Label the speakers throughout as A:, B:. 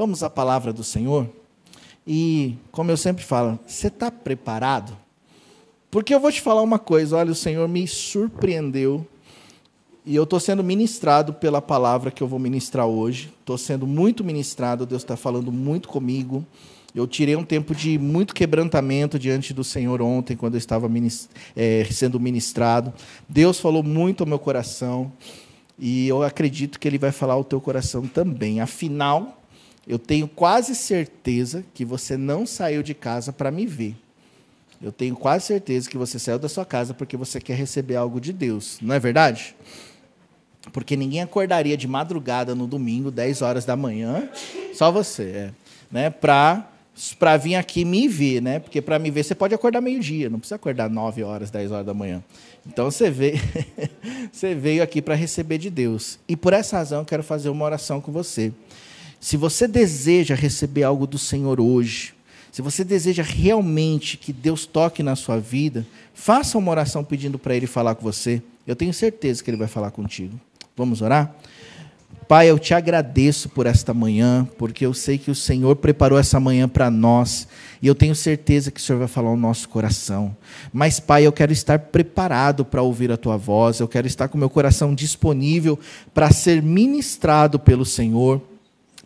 A: Vamos à palavra do Senhor? E, como eu sempre falo, você está preparado? Porque eu vou te falar uma coisa, olha, o Senhor me surpreendeu e eu estou sendo ministrado pela palavra que eu vou ministrar hoje. Estou sendo muito ministrado, Deus está falando muito comigo. Eu tirei um tempo de muito quebrantamento diante do Senhor ontem, quando eu estava sendo ministrado. Deus falou muito ao meu coração e eu acredito que Ele vai falar ao teu coração também. Afinal, eu tenho quase certeza que você não saiu de casa para me ver. Eu tenho quase certeza que você saiu da sua casa porque você quer receber algo de Deus. Não é verdade? Porque ninguém acordaria de madrugada no domingo, 10 horas da manhã, só você, né? Para vir aqui me ver, né? Porque para me ver você pode acordar meio-dia, não precisa acordar 9 horas, 10 horas da manhã. Então você veio aqui para receber de Deus. E por essa razão eu quero fazer uma oração com você. Se você deseja receber algo do Senhor hoje, se você deseja realmente que Deus toque na sua vida, faça uma oração pedindo para Ele falar com você. Eu tenho certeza que Ele vai falar contigo. Vamos orar? Pai, eu te agradeço por esta manhã, porque eu sei que o Senhor preparou essa manhã para nós, e eu tenho certeza que o Senhor vai falar ao nosso coração. Mas, Pai, eu quero estar preparado para ouvir a Tua voz, eu quero estar com o meu coração disponível para ser ministrado pelo Senhor,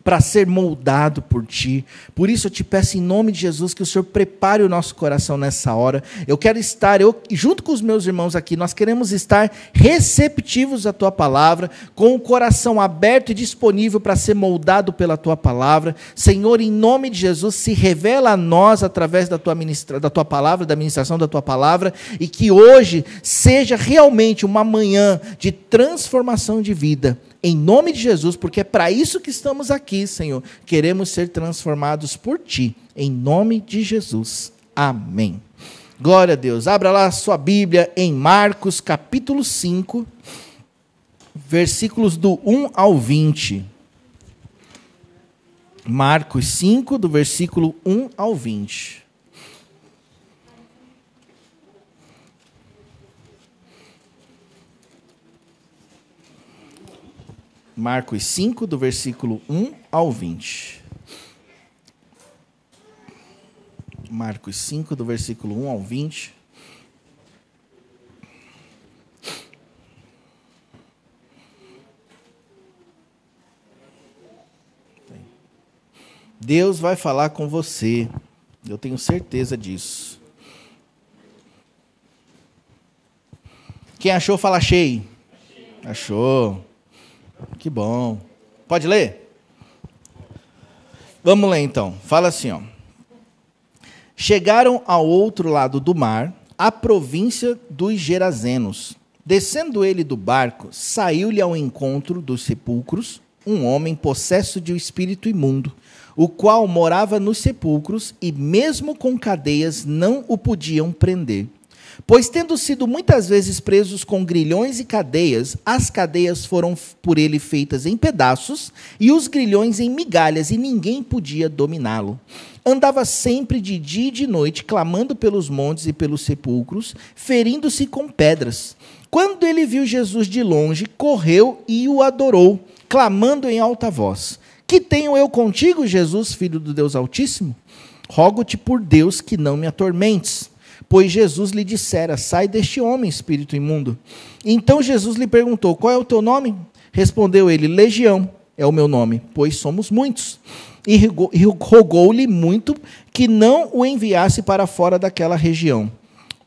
A: para ser moldado por Ti. Por isso eu te peço em nome de Jesus que o Senhor prepare o nosso coração nessa hora. Eu quero estar, junto com os meus irmãos aqui, nós queremos estar receptivos à Tua palavra, com o coração aberto e disponível para ser moldado pela Tua palavra. Senhor, em nome de Jesus, se revela a nós através da Tua palavra, da ministração da Tua palavra, e que hoje seja realmente uma manhã de transformação de vida. Em nome de Jesus, porque é para isso que estamos aqui, Senhor. Queremos ser transformados por Ti. Em nome de Jesus. Amém. Glória a Deus. Abra lá a sua Bíblia em Marcos, capítulo 5, versículos do 1 ao 20. Marcos 5, do versículo 1 ao 20. Marcos 5, do versículo 1 ao 20. Marcos 5, do versículo 1 ao 20. Deus vai falar com você, eu tenho certeza disso. Quem achou, fala achei. Achou. Que bom. Pode ler? Vamos ler então. Fala assim, ó. Chegaram ao outro lado do mar, à província dos Gerazenos. Descendo ele do barco, saiu-lhe ao encontro dos sepulcros um homem possesso de um espírito imundo, o qual morava nos sepulcros e mesmo com cadeias não o podiam prender. Pois, tendo sido muitas vezes presos com grilhões e cadeias, as cadeias foram por ele feitas em pedaços e os grilhões em migalhas, e ninguém podia dominá-lo. Andava sempre de dia e de noite, clamando pelos montes e pelos sepulcros, ferindo-se com pedras. Quando ele viu Jesus de longe, correu e o adorou, clamando em alta voz: Que tenho eu contigo, Jesus, Filho do Deus Altíssimo? Rogo-te por Deus que não me atormentes. Pois Jesus lhe dissera: Sai deste homem, espírito imundo. Então Jesus lhe perguntou: Qual é o teu nome? Respondeu ele: Legião é o meu nome, pois somos muitos. E rogou-lhe muito que não o enviasse para fora daquela região.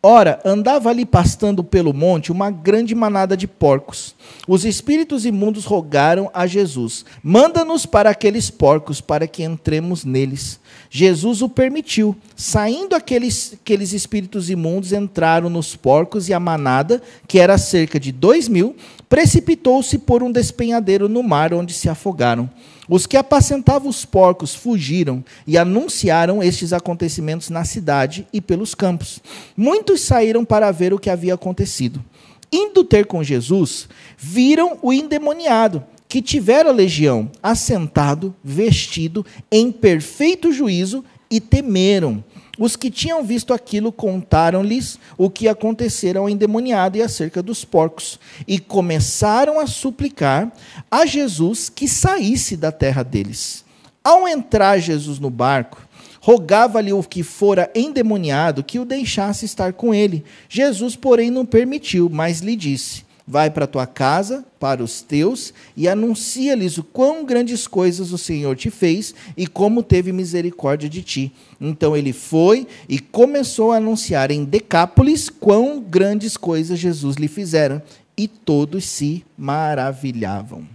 A: Ora, andava ali pastando pelo monte uma grande manada de porcos. Os espíritos imundos rogaram a Jesus: Manda-nos para aqueles porcos, para que entremos neles. Jesus o permitiu. Saindo aqueles espíritos imundos, entraram nos porcos, e a manada, que era cerca de 2.000, precipitou-se por um despenhadeiro no mar, onde se afogaram. Os que apacentavam os porcos fugiram e anunciaram estes acontecimentos na cidade e pelos campos. Muitos saíram para ver o que havia acontecido. Indo ter com Jesus, viram o endemoniado, que tivera legião, assentado, vestido, em perfeito juízo, e temeram. Os que tinham visto aquilo contaram-lhes o que acontecera ao endemoniado e acerca dos porcos, e começaram a suplicar a Jesus que saísse da terra deles. Ao entrar Jesus no barco, rogava-lhe o que fora endemoniado que o deixasse estar com ele. Jesus, porém, não permitiu, mas lhe disse: vai para a tua casa, para os teus, e anuncia-lhes o quão grandes coisas o Senhor te fez e como teve misericórdia de ti. Então ele foi e começou a anunciar em Decápolis quão grandes coisas Jesus lhe fizera, e todos se maravilhavam.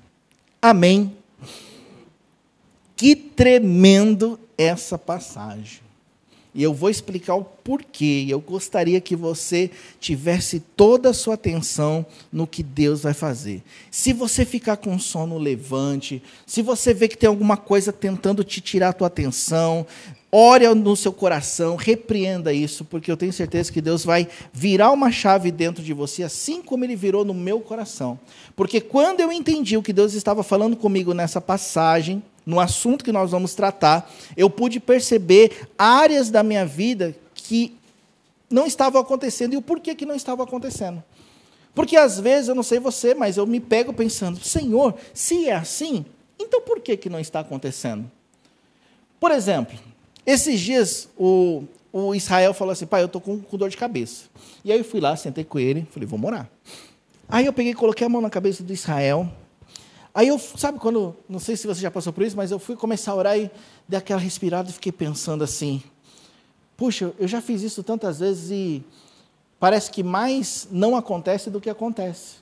A: Amém. Que tremendo essa passagem. E eu vou explicar o porquê. Eu gostaria que você tivesse toda a sua atenção no que Deus vai fazer. Se você ficar com sono, levante. Se você vê que tem alguma coisa tentando te tirar a tua atenção, ore no seu coração, repreenda isso, porque eu tenho certeza que Deus vai virar uma chave dentro de você, assim como Ele virou no meu coração. Porque quando eu entendi o que Deus estava falando comigo nessa passagem, no assunto que nós vamos tratar, eu pude perceber áreas da minha vida que não estavam acontecendo. E o porquê que não estava acontecendo? Porque às vezes, eu não sei você, mas eu me pego pensando: Senhor, se é assim, então por que não está acontecendo? Por exemplo, esses dias o Israel falou assim: pai, eu estou com dor de cabeça. E aí eu fui lá, sentei com ele, falei: vamos orar. Aí eu peguei, coloquei a mão na cabeça do Israel. Aí eu, sabe quando, não sei se você já passou por isso, mas eu fui começar a orar e dei aquela respirada e fiquei pensando assim: puxa, eu já fiz isso tantas vezes e parece que mais não acontece do que acontece.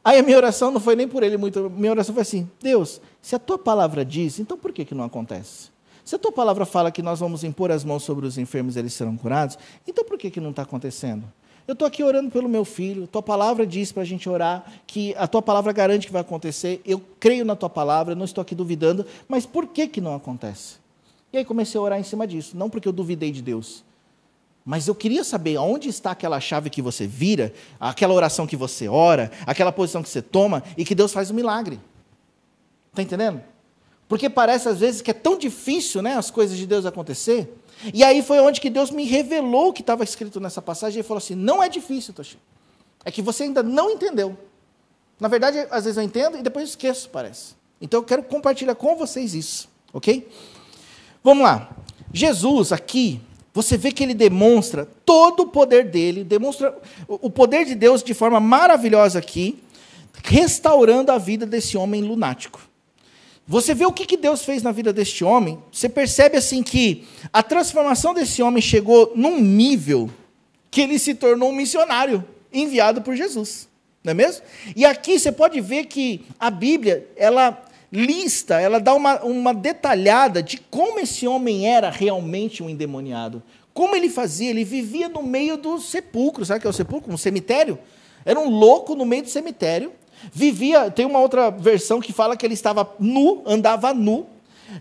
A: Aí a minha oração não foi nem por ele muito, minha oração foi assim: Deus, se a tua palavra diz, então por que não acontece? Se a tua palavra fala que nós vamos impor as mãos sobre os enfermos e eles serão curados, então por que não está acontecendo? Eu estou aqui orando pelo meu filho, tua palavra diz para a gente orar, que a tua palavra garante que vai acontecer, eu creio na tua palavra, não estou aqui duvidando, mas por que não acontece? E aí comecei a orar em cima disso, não porque eu duvidei de Deus, mas eu queria saber onde está aquela chave que você vira, aquela oração que você ora, aquela posição que você toma, e que Deus faz um milagre. Está entendendo? Porque parece às vezes que é tão difícil, né, as coisas de Deus acontecer. E aí foi onde que Deus me revelou o que estava escrito nessa passagem. Ele falou assim: não é difícil, Toshi. É que você ainda não entendeu. Na verdade, às vezes eu entendo e depois esqueço, parece. Então eu quero compartilhar com vocês isso, ok? Vamos lá. Jesus aqui, você vê que ele demonstra todo o poder dele, demonstra o poder de Deus de forma maravilhosa aqui, restaurando a vida desse homem lunático. Você vê o que Deus fez na vida deste homem, você percebe assim que a transformação desse homem chegou num nível que ele se tornou um missionário enviado por Jesus, não é mesmo? E aqui você pode ver que a Bíblia, ela lista, ela dá uma detalhada de como esse homem era realmente um endemoniado. Como ele fazia? Ele vivia no meio do sepulcro, sabe o que é o sepulcro? Um cemitério. Era um louco no meio do cemitério. Vivia, tem uma outra versão que fala que ele estava nu, andava nu.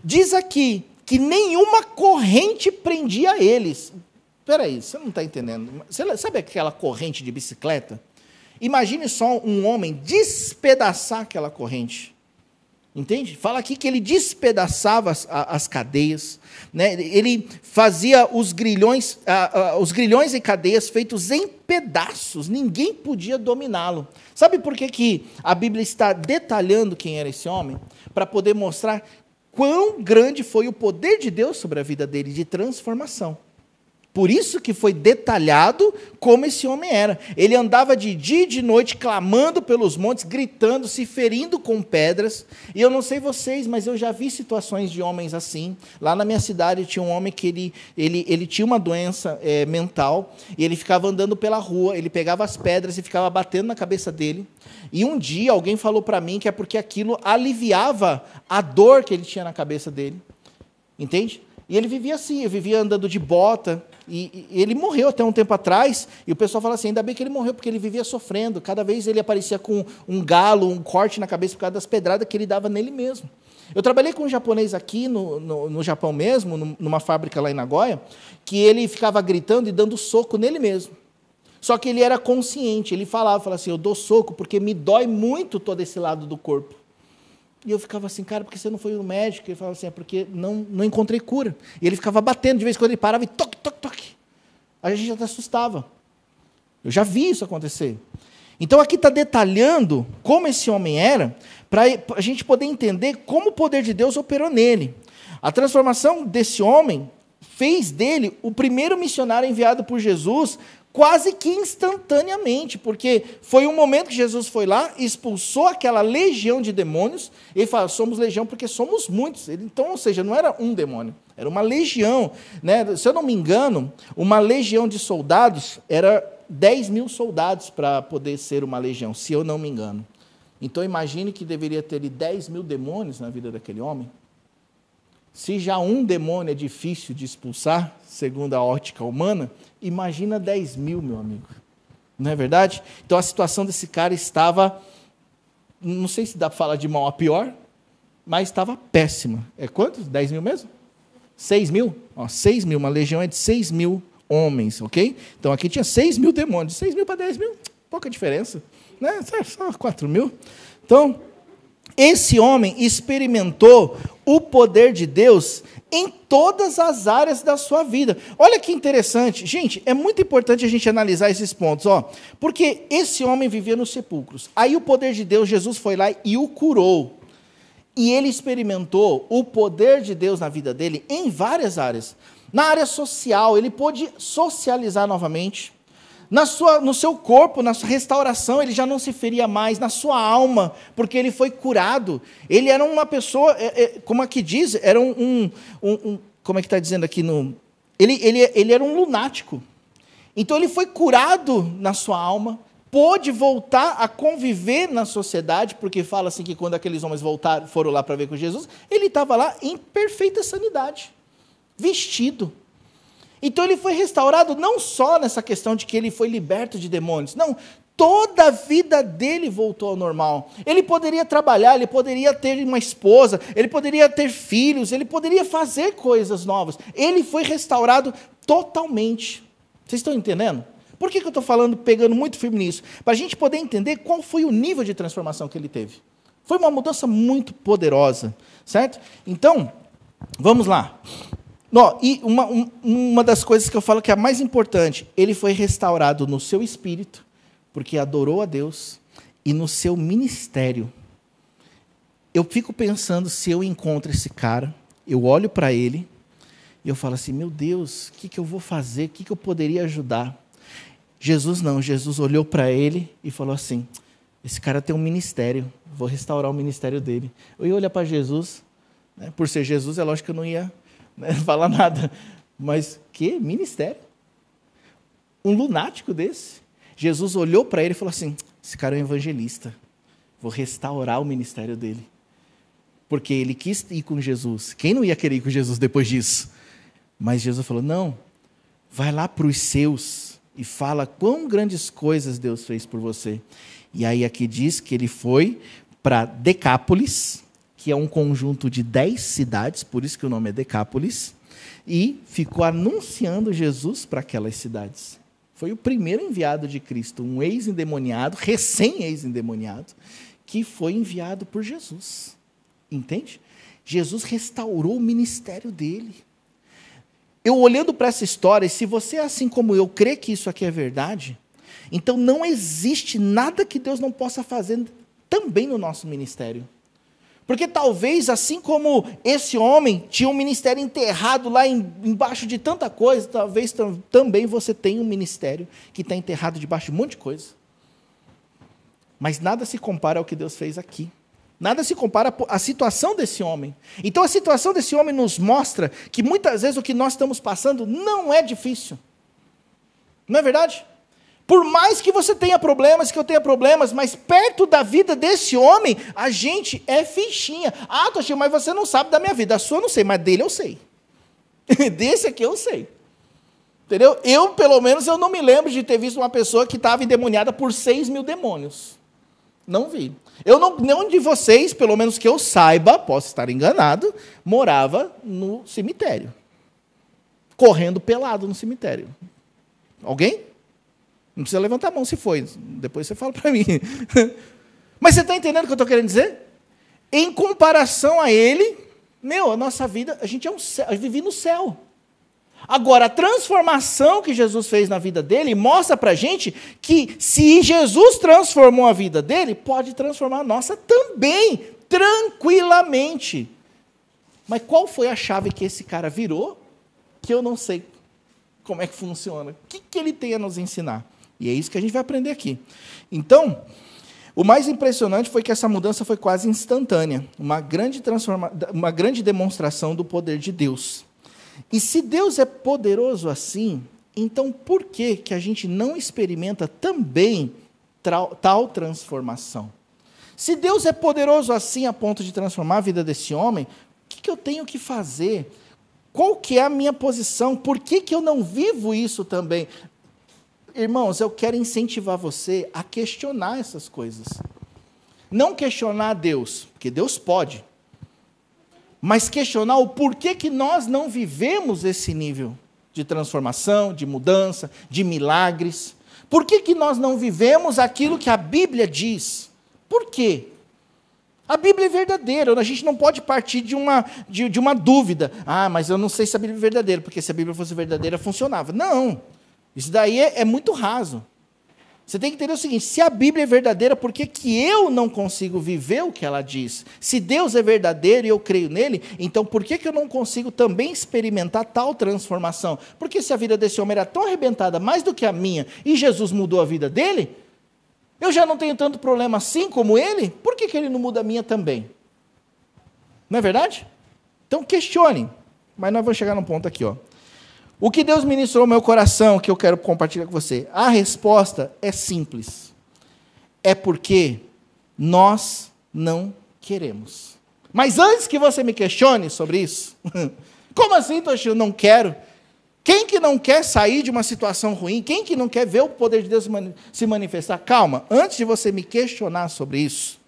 A: Diz aqui que nenhuma corrente prendia eles. Espera aí, você não está entendendo. Você sabe aquela corrente de bicicleta? Imagine só um homem despedaçar aquela corrente. Entende? Fala aqui que ele despedaçava as cadeias, né? Ele fazia os grilhões e cadeias feitos em pedaços, ninguém podia dominá-lo. Sabe por que a Bíblia está detalhando quem era esse homem? Para poder mostrar quão grande foi o poder de Deus sobre a vida dele, de transformação. Por isso que foi detalhado como esse homem era. Ele andava de dia e de noite, clamando pelos montes, gritando, se ferindo com pedras. E eu não sei vocês, mas eu já vi situações de homens assim. Lá na minha cidade tinha um homem que ele tinha uma doença mental, e ele ficava andando pela rua, ele pegava as pedras e ficava batendo na cabeça dele. E um dia alguém falou para mim que é porque aquilo aliviava a dor que ele tinha na cabeça dele. Entende? E ele vivia assim, ele vivia andando de bota, e ele morreu até um tempo atrás, e o pessoal fala assim: ainda bem que ele morreu, porque ele vivia sofrendo, cada vez ele aparecia com um galo, um corte na cabeça por causa das pedradas que ele dava nele mesmo. Eu trabalhei com um japonês aqui no Japão mesmo, numa fábrica lá em Nagoya, que ele ficava gritando e dando soco nele mesmo. Só que ele era consciente, ele falava assim: eu dou soco porque me dói muito todo esse lado do corpo. E eu ficava assim: cara, por que você não foi no médico? Ele falava assim: é porque não encontrei cura. E ele ficava batendo, de vez em quando ele parava e toque, toque, toque. Aí a gente até assustava. Eu já vi isso acontecer. Então aqui está detalhando como esse homem era, para a gente poder entender como o poder de Deus operou nele. A transformação desse homem fez dele o primeiro missionário enviado por Jesus quase que instantaneamente, porque foi um momento que Jesus foi lá, expulsou aquela legião de demônios, ele fala, somos legião porque somos muitos. Então, ou seja, não era um demônio, era uma legião. Né? Se eu não me engano, uma legião de soldados era 10 mil soldados para poder ser uma legião, se eu não me engano. Então, imagine que deveria ter 10 mil demônios na vida daquele homem. Se já um demônio é difícil de expulsar, segundo a ótica humana, imagina 10 mil, meu amigo. Não é verdade? Então, a situação desse cara estava, não sei se dá para falar de mal a pior, mas estava péssima. É quantos? 10 mil mesmo? 6 mil? Ó, 6 mil, uma legião é de 6 mil homens, ok? Então, aqui tinha 6 mil demônios. 6 mil para 10 mil, pouca diferença. Né? Só 4 mil. Então, esse homem experimentou o poder de Deus em todas as áreas da sua vida. Olha que interessante. Gente, é muito importante a gente analisar esses pontos, ó, porque esse homem vivia nos sepulcros. Aí o poder de Deus, Jesus foi lá e o curou. E ele experimentou o poder de Deus na vida dele em várias áreas. Na área social, ele pôde socializar novamente. No seu corpo, na sua restauração, ele já não se feria mais, na sua alma, porque ele foi curado. Ele era uma pessoa, como aqui diz, era como é que está dizendo aqui? Ele era um lunático. Então ele foi curado na sua alma, pôde voltar a conviver na sociedade, porque fala assim que quando aqueles homens foram lá para ver com Jesus, ele estava lá em perfeita sanidade, vestido. Então ele foi restaurado não só nessa questão de que ele foi liberto de demônios, não, toda a vida dele voltou ao normal. Ele poderia trabalhar, ele poderia ter uma esposa, ele poderia ter filhos, ele poderia fazer coisas novas. Ele foi restaurado totalmente. Vocês estão entendendo? Por que eu estou falando, pegando muito firme nisso? Para a gente poder entender qual foi o nível de transformação que ele teve. Foi uma mudança muito poderosa, certo? Então, vamos lá. E uma das coisas que eu falo que é a mais importante, ele foi restaurado no seu espírito, porque adorou a Deus, e no seu ministério. Eu fico pensando, se eu encontro esse cara, eu olho para ele, e eu falo assim, meu Deus, o que eu vou fazer? O que eu poderia ajudar? Jesus não, Jesus olhou para ele e falou assim, esse cara tem um ministério, vou restaurar o ministério dele. Eu ia olhar para Jesus, né, por ser Jesus, é lógico que eu não ia falar nada, mas que ministério? Um lunático desse? Jesus olhou para ele e falou assim, esse cara é um evangelista, vou restaurar o ministério dele, porque ele quis ir com Jesus. Quem não ia querer ir com Jesus depois disso? Mas Jesus falou, não, vai lá para os seus e fala quão grandes coisas Deus fez por você. E aí aqui diz que ele foi para Decápolis, que é um conjunto de 10 cidades, por isso que o nome é Decápolis, e ficou anunciando Jesus para aquelas cidades. Foi o primeiro enviado de Cristo, um ex-endemoniado, recém-ex-endemoniado, que foi enviado por Jesus. Entende? Jesus restaurou o ministério dele. Eu olhando para essa história, e se você, assim como eu, crê que isso aqui é verdade, então não existe nada que Deus não possa fazer também no nosso ministério. Porque talvez, assim como esse homem tinha um ministério enterrado lá embaixo de tanta coisa, talvez também você tenha um ministério que está enterrado debaixo de um monte de coisa. Mas nada se compara ao que Deus fez aqui. Nada se compara à situação desse homem. Então a situação desse homem nos mostra que muitas vezes o que nós estamos passando não é difícil. Não é verdade? Por mais que você tenha problemas, que eu tenha problemas, mas perto da vida desse homem, a gente é fichinha. Ah, Toshio, mas você não sabe da minha vida. A sua eu não sei, mas dele eu sei. Desse aqui eu sei. Entendeu? Pelo menos, eu não me lembro de ter visto uma pessoa que estava endemoniada por 6 mil demônios. Não vi. Nenhum de vocês, pelo menos que eu saiba, posso estar enganado, morava no cemitério. Correndo pelado no cemitério. Alguém? Não precisa levantar a mão se foi. Depois você fala para mim. Mas você está entendendo o que eu estou querendo dizer? Em comparação a ele, a nossa vida, a gente vive no céu. Agora, a transformação que Jesus fez na vida dele mostra para a gente que se Jesus transformou a vida dele, pode transformar a nossa também, tranquilamente. Mas qual foi a chave que esse cara virou que eu não sei como é que funciona? O que ele tem a nos ensinar? E é isso que a gente vai aprender aqui. Então, o mais impressionante foi que essa mudança foi quase instantânea, uma grande demonstração do poder de Deus. E se Deus é poderoso assim, então por que a gente não experimenta também tal transformação? Se Deus é poderoso assim a ponto de transformar a vida desse homem, o que eu tenho que fazer? Qual que é a minha posição? Por que eu não vivo isso também? Irmãos, eu quero incentivar você a questionar essas coisas. Não questionar Deus, porque Deus pode. Mas questionar o porquê que nós não vivemos esse nível de transformação, de mudança, de milagres. Por que nós não vivemos aquilo que a Bíblia diz? Por quê? A Bíblia é verdadeira, a gente não pode partir de uma dúvida. Ah, mas eu não sei se a Bíblia é verdadeira, porque se a Bíblia fosse verdadeira, funcionava. Não. Isso daí é muito raso. Você tem que entender o seguinte, se a Bíblia é verdadeira, por que eu não consigo viver o que ela diz? Se Deus é verdadeiro e eu creio nele, então por que eu não consigo também experimentar tal transformação? Porque se a vida desse homem era tão arrebentada, mais do que a minha, e Jesus mudou a vida dele, eu já não tenho tanto problema assim como ele, por que ele não muda a minha também? Não é verdade? Então questione, mas nós vamos chegar num ponto aqui, ó. O que Deus ministrou no meu coração, que eu quero compartilhar com você? A resposta é simples. É porque nós não queremos. Mas antes que você me questione sobre isso, como assim, Toshio, eu não quero? Quem que não quer sair de uma situação ruim? Quem que não quer ver o poder de Deus se manifestar? Calma, antes de você me questionar sobre isso,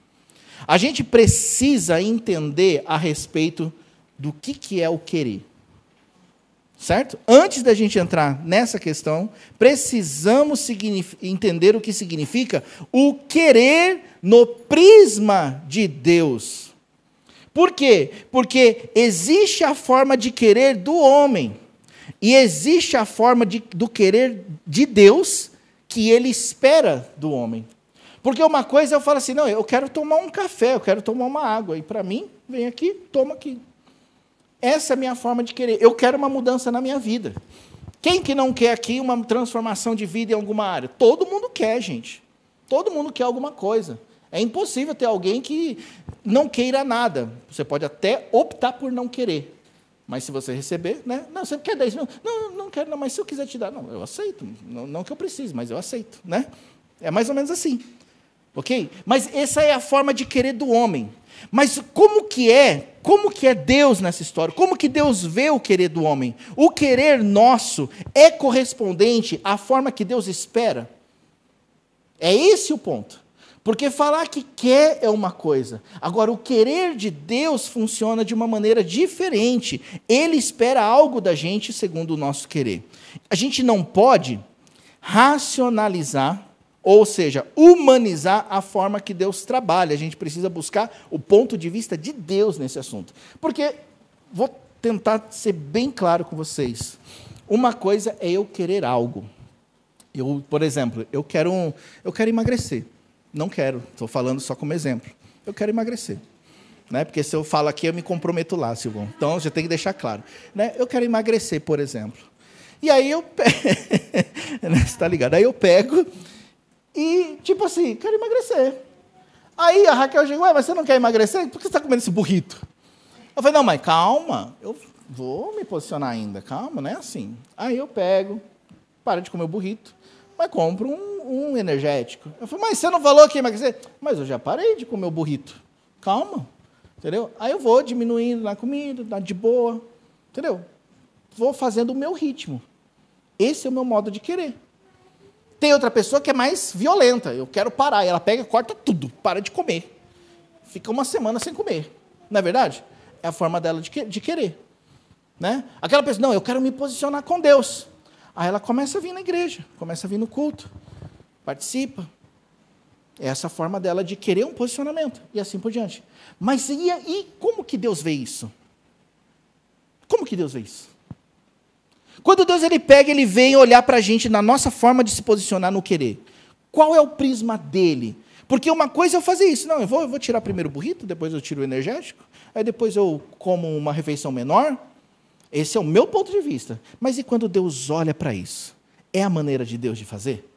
A: a gente precisa entender a respeito do que é o querer. Certo? Antes da gente entrar nessa questão, precisamos entender o que significa o querer no prisma de Deus. Por quê? Porque existe a forma de querer do homem e existe a forma do querer de Deus que ele espera do homem. Porque uma coisa eu falo assim, não, eu quero tomar um café, eu quero tomar uma água, e para mim, vem aqui, toma aqui. Essa é a minha forma de querer. Eu quero uma mudança na minha vida. Quem que não quer aqui uma transformação de vida em alguma área? Todo mundo quer, gente. Todo mundo quer alguma coisa. É impossível ter alguém que não queira nada. Você pode até optar por não querer. Mas se você receber, né? Não, você quer 10 mil? Não quero, não, mas se eu quiser te dar, não, eu aceito. Não que eu precise, mas eu aceito, né? É mais ou menos assim. Ok? Mas essa é a forma de querer do homem. Mas como que é Deus nessa história? Como que Deus vê o querer do homem? O querer nosso é correspondente à forma que Deus espera? É esse o ponto. Porque falar que quer é uma coisa. Agora, o querer de Deus funciona de uma maneira diferente. Ele espera algo da gente segundo o nosso querer. A gente não pode racionalizar, ou seja, humanizar a forma que Deus trabalha. A gente precisa buscar o ponto de vista de Deus nesse assunto. Porque, vou tentar ser bem claro com vocês. Uma coisa é eu querer algo. Por exemplo, eu quero emagrecer. Não quero, estou falando só como exemplo. Eu quero emagrecer. Né? Porque se eu falo aqui, eu me comprometo lá, Silvão. Então, já tem que deixar claro. Né? Eu quero emagrecer, por exemplo. E aí eu pego... Você está ligado? Aí eu pego... E, tipo assim, quero emagrecer. Aí a Raquel chegou, mas você não quer emagrecer? Por que você está comendo esse burrito? Eu falei, não, mas calma, eu vou me posicionar ainda, calma, não é assim. Aí eu pego, paro de comer o burrito, mas compro um energético. Eu falei, mas você não falou que ia emagrecer? Mas eu já parei de comer o burrito. Calma, entendeu? Aí eu vou diminuindo na comida, de boa, entendeu? Vou fazendo o meu ritmo. Esse é o meu modo de querer. Tem outra pessoa que é mais violenta. Eu quero parar. E ela pega e corta tudo. Para de comer. Fica uma semana sem comer. Não é verdade? É a forma dela de querer. Né? Aquela pessoa, não, eu quero me posicionar com Deus. Aí ela começa a vir na igreja. Começa a vir no culto. Participa. É essa a forma dela de querer um posicionamento. E assim por diante. Mas e como que Deus vê isso? Como que Deus vê isso? Quando Deus ele vem olhar para a gente na nossa forma de se posicionar no querer. Qual é o prisma dele? Porque uma coisa é eu fazer isso. Não, eu vou tirar primeiro o burrito, depois eu tiro o energético. aí depois eu como uma refeição menor. Esse é o meu ponto de vista. Mas e quando Deus olha para isso? É a maneira de Deus de fazer?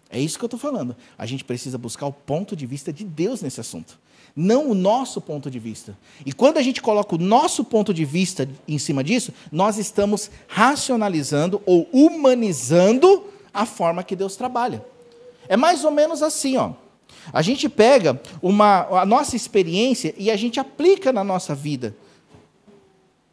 A: É isso que eu estou falando. A gente precisa buscar o ponto de vista de Deus nesse assunto, não o nosso ponto de vista. E quando a gente coloca o nosso ponto de vista em cima disso, nós estamos racionalizando ou humanizando a forma que Deus trabalha. É mais ou menos assim, ó. A gente pega a nossa experiência e a gente aplica na nossa vida.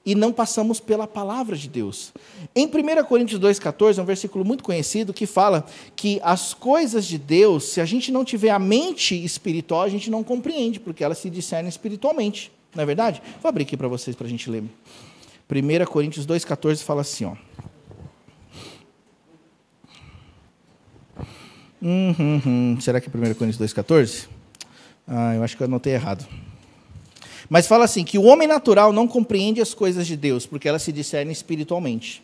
A: E não passamos pela palavra de Deus. Em 1 Coríntios 2,14, é um versículo muito conhecido, que fala que as coisas de Deus, se a gente não tiver a mente espiritual, a gente não compreende, porque elas se discernem espiritualmente. Não é verdade? Vou abrir aqui para vocês, para a gente ler. 1 Coríntios 2,14 fala assim, ó. Será que é 1 Coríntios 2,14? Eu acho que eu anotei errado. Mas fala assim, que o homem natural não compreende as coisas de Deus, porque elas se discernem espiritualmente.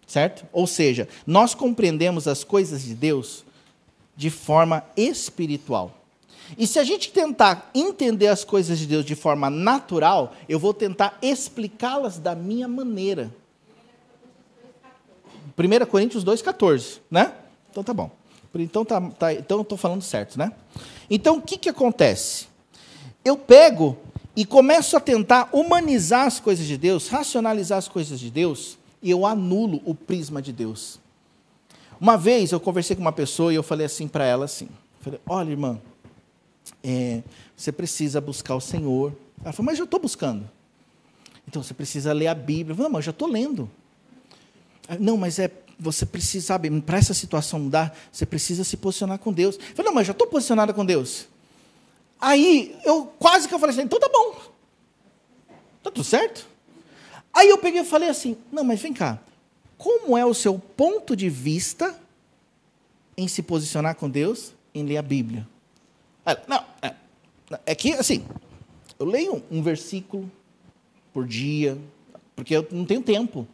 A: Certo? Ou seja, nós compreendemos as coisas de Deus de forma espiritual. E se a gente tentar entender as coisas de Deus de forma natural, eu vou tentar explicá-las da minha maneira. 1 Coríntios 2,14, né? Então tá bom. Então então eu estou falando certo, né? Então o que acontece? Eu pego e começo a tentar humanizar as coisas de Deus, racionalizar as coisas de Deus, e eu anulo o prisma de Deus. Uma vez eu conversei com uma pessoa e eu falei assim para ela assim, falei, olha irmã, você precisa buscar o Senhor. Ela falou, mas eu estou buscando. Então você precisa ler a Bíblia. Eu falei, não, mas eu já estou lendo. Não, mas você precisa, sabe, para essa situação mudar, você precisa se posicionar com Deus. Eu falei, não, mas eu já estou posicionada com Deus. Aí, quase que eu falei assim, então tá bom. Tá tudo certo? Aí eu peguei e falei assim, não, mas vem cá. Como é o seu ponto de vista em se posicionar com Deus, em ler a Bíblia? É que, assim, eu leio um versículo por dia, porque eu não tenho tempo.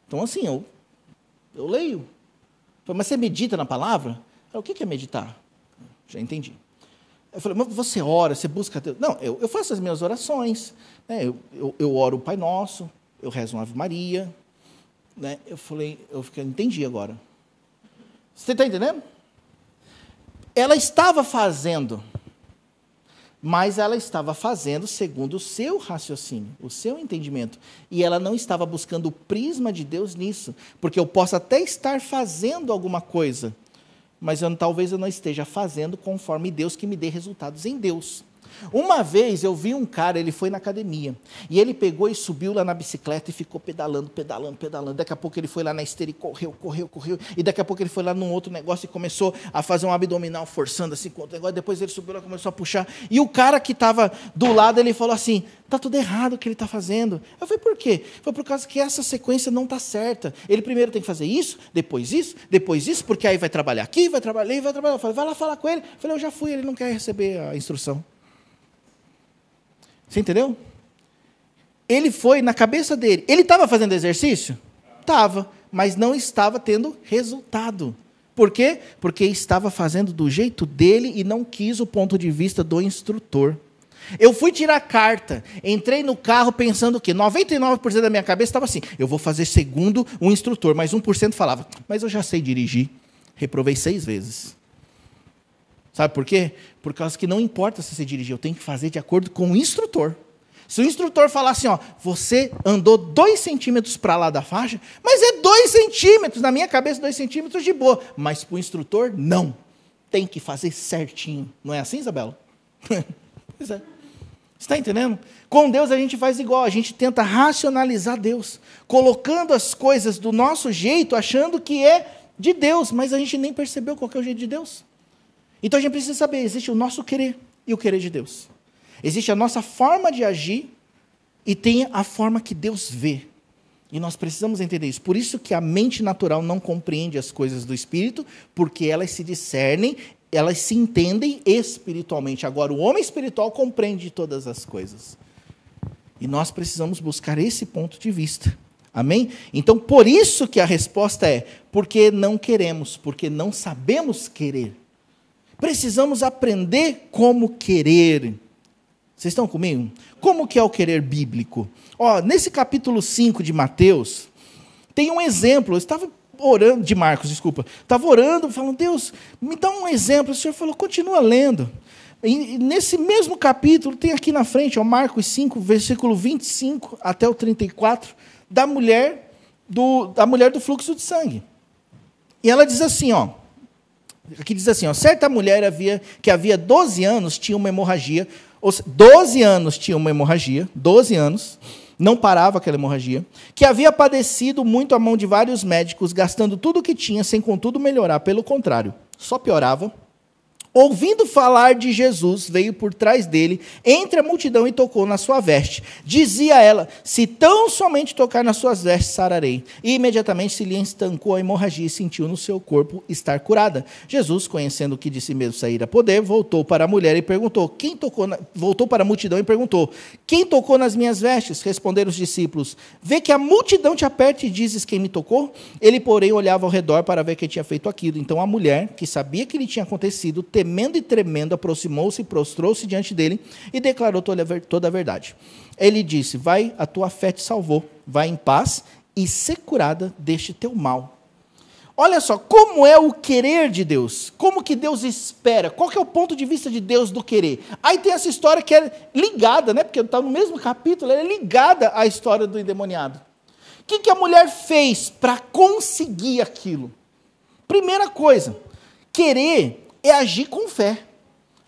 A: Então, assim, eu leio. Mas você medita na palavra? O que é meditar? Já entendi. Eu falei, mas você ora, você busca Deus? Não, eu faço as minhas orações, né? Eu oro o Pai Nosso, eu rezo uma Ave Maria, né? Eu entendi agora. Você está entendendo? Ela estava fazendo, mas ela estava fazendo segundo o seu raciocínio, o seu entendimento. E ela não estava buscando o prisma de Deus nisso, porque eu posso até estar fazendo alguma coisa, mas talvez eu não esteja fazendo conforme Deus que me dê resultados em Deus. Uma vez eu vi um cara, ele foi na academia, e ele pegou e subiu lá na bicicleta e ficou pedalando. Daqui a pouco ele foi lá na esteira e correu, e daqui a pouco ele foi lá num outro negócio e começou a fazer um abdominal, forçando assim com outro negócio, depois ele subiu lá e começou a puxar, e o cara que estava do lado, ele falou assim, está tudo errado o que ele está fazendo. Eu falei, por quê? Foi por causa que essa sequência não está certa. Ele primeiro tem que fazer isso, depois isso, porque aí vai trabalhar aqui, vai trabalhar ali, Eu falei, vai lá falar com ele. Eu falei, eu já fui, ele não quer receber a instrução. Você entendeu? Ele foi na cabeça dele. Ele estava fazendo exercício? Estava, mas não estava tendo resultado. Por quê? Porque estava fazendo do jeito dele e não quis o ponto de vista do instrutor. Eu fui tirar carta, entrei no carro pensando o quê? 99% da minha cabeça estava assim, eu vou fazer segundo o instrutor, mas 1% falava, mas eu já sei dirigir. Reprovei 6 vezes. Sabe por quê? Por causa que não importa se você dirigir, eu tenho que fazer de acordo com o instrutor. Se o instrutor falar assim, ó, você andou 2 centímetros para lá da faixa, mas é 2 centímetros, na minha cabeça 2 centímetros de boa, mas para o instrutor, não. Tem que fazer certinho. Não é assim, Isabela? Pois é. Você está entendendo? Com Deus a gente faz igual, a gente tenta racionalizar Deus, colocando as coisas do nosso jeito, achando que é de Deus, mas a gente nem percebeu qual que é o jeito de Deus. Então a gente precisa saber, existe o nosso querer e o querer de Deus. Existe a nossa forma de agir e tem a forma que Deus vê. E nós precisamos entender isso. Por isso que a mente natural não compreende as coisas do Espírito, porque elas se discernem, elas se entendem espiritualmente. Agora, o homem espiritual compreende todas as coisas. E nós precisamos buscar esse ponto de vista. Amém? Então, por isso que a resposta é, porque não queremos, porque não sabemos querer. Precisamos aprender como querer. Vocês estão comigo? Como que é o querer bíblico? Ó, nesse capítulo 5 de Mateus, tem um exemplo. Eu estava orando, de Marcos, desculpa. Estava orando, falando, Deus, me dá um exemplo. O Senhor falou, continua lendo. E nesse mesmo capítulo, tem aqui na frente, ó, Marcos 5, versículo 25 até o 34, da mulher do fluxo de sangue. E ela diz assim, ó, aqui diz assim, ó, certa mulher que havia 12 anos tinha uma hemorragia, 12 anos tinha uma hemorragia, 12 anos, não parava aquela hemorragia, que havia padecido muito à mão de vários médicos, gastando tudo o que tinha, sem contudo melhorar, pelo contrário, só piorava. Ouvindo falar de Jesus, veio por trás dele, entre a multidão e tocou na sua veste. Dizia ela, se tão somente tocar nas suas vestes, sararei. E imediatamente se lhe estancou a hemorragia e sentiu no seu corpo estar curada. Jesus, conhecendo que de si mesmo saíra poder, voltou para a mulher e perguntou, voltou para a multidão e perguntou, quem tocou nas minhas vestes? Responderam os discípulos, vê que a multidão te aperta e dizes quem me tocou? Ele, porém, olhava ao redor para ver quem tinha feito aquilo. Então a mulher, que sabia que lhe tinha acontecido, temendo e tremendo, aproximou-se e prostrou-se diante dele e declarou toda a verdade. Ele disse, vai, a tua fé te salvou, vai em paz e ser curada deste teu mal. Olha só, como é o querer de Deus? Como que Deus espera? Qual que é o ponto de vista de Deus do querer? Aí tem essa história que é ligada, né? Porque está no mesmo capítulo, ela é ligada à história do endemoniado. O que a mulher fez para conseguir aquilo? Primeira coisa, querer é agir com fé.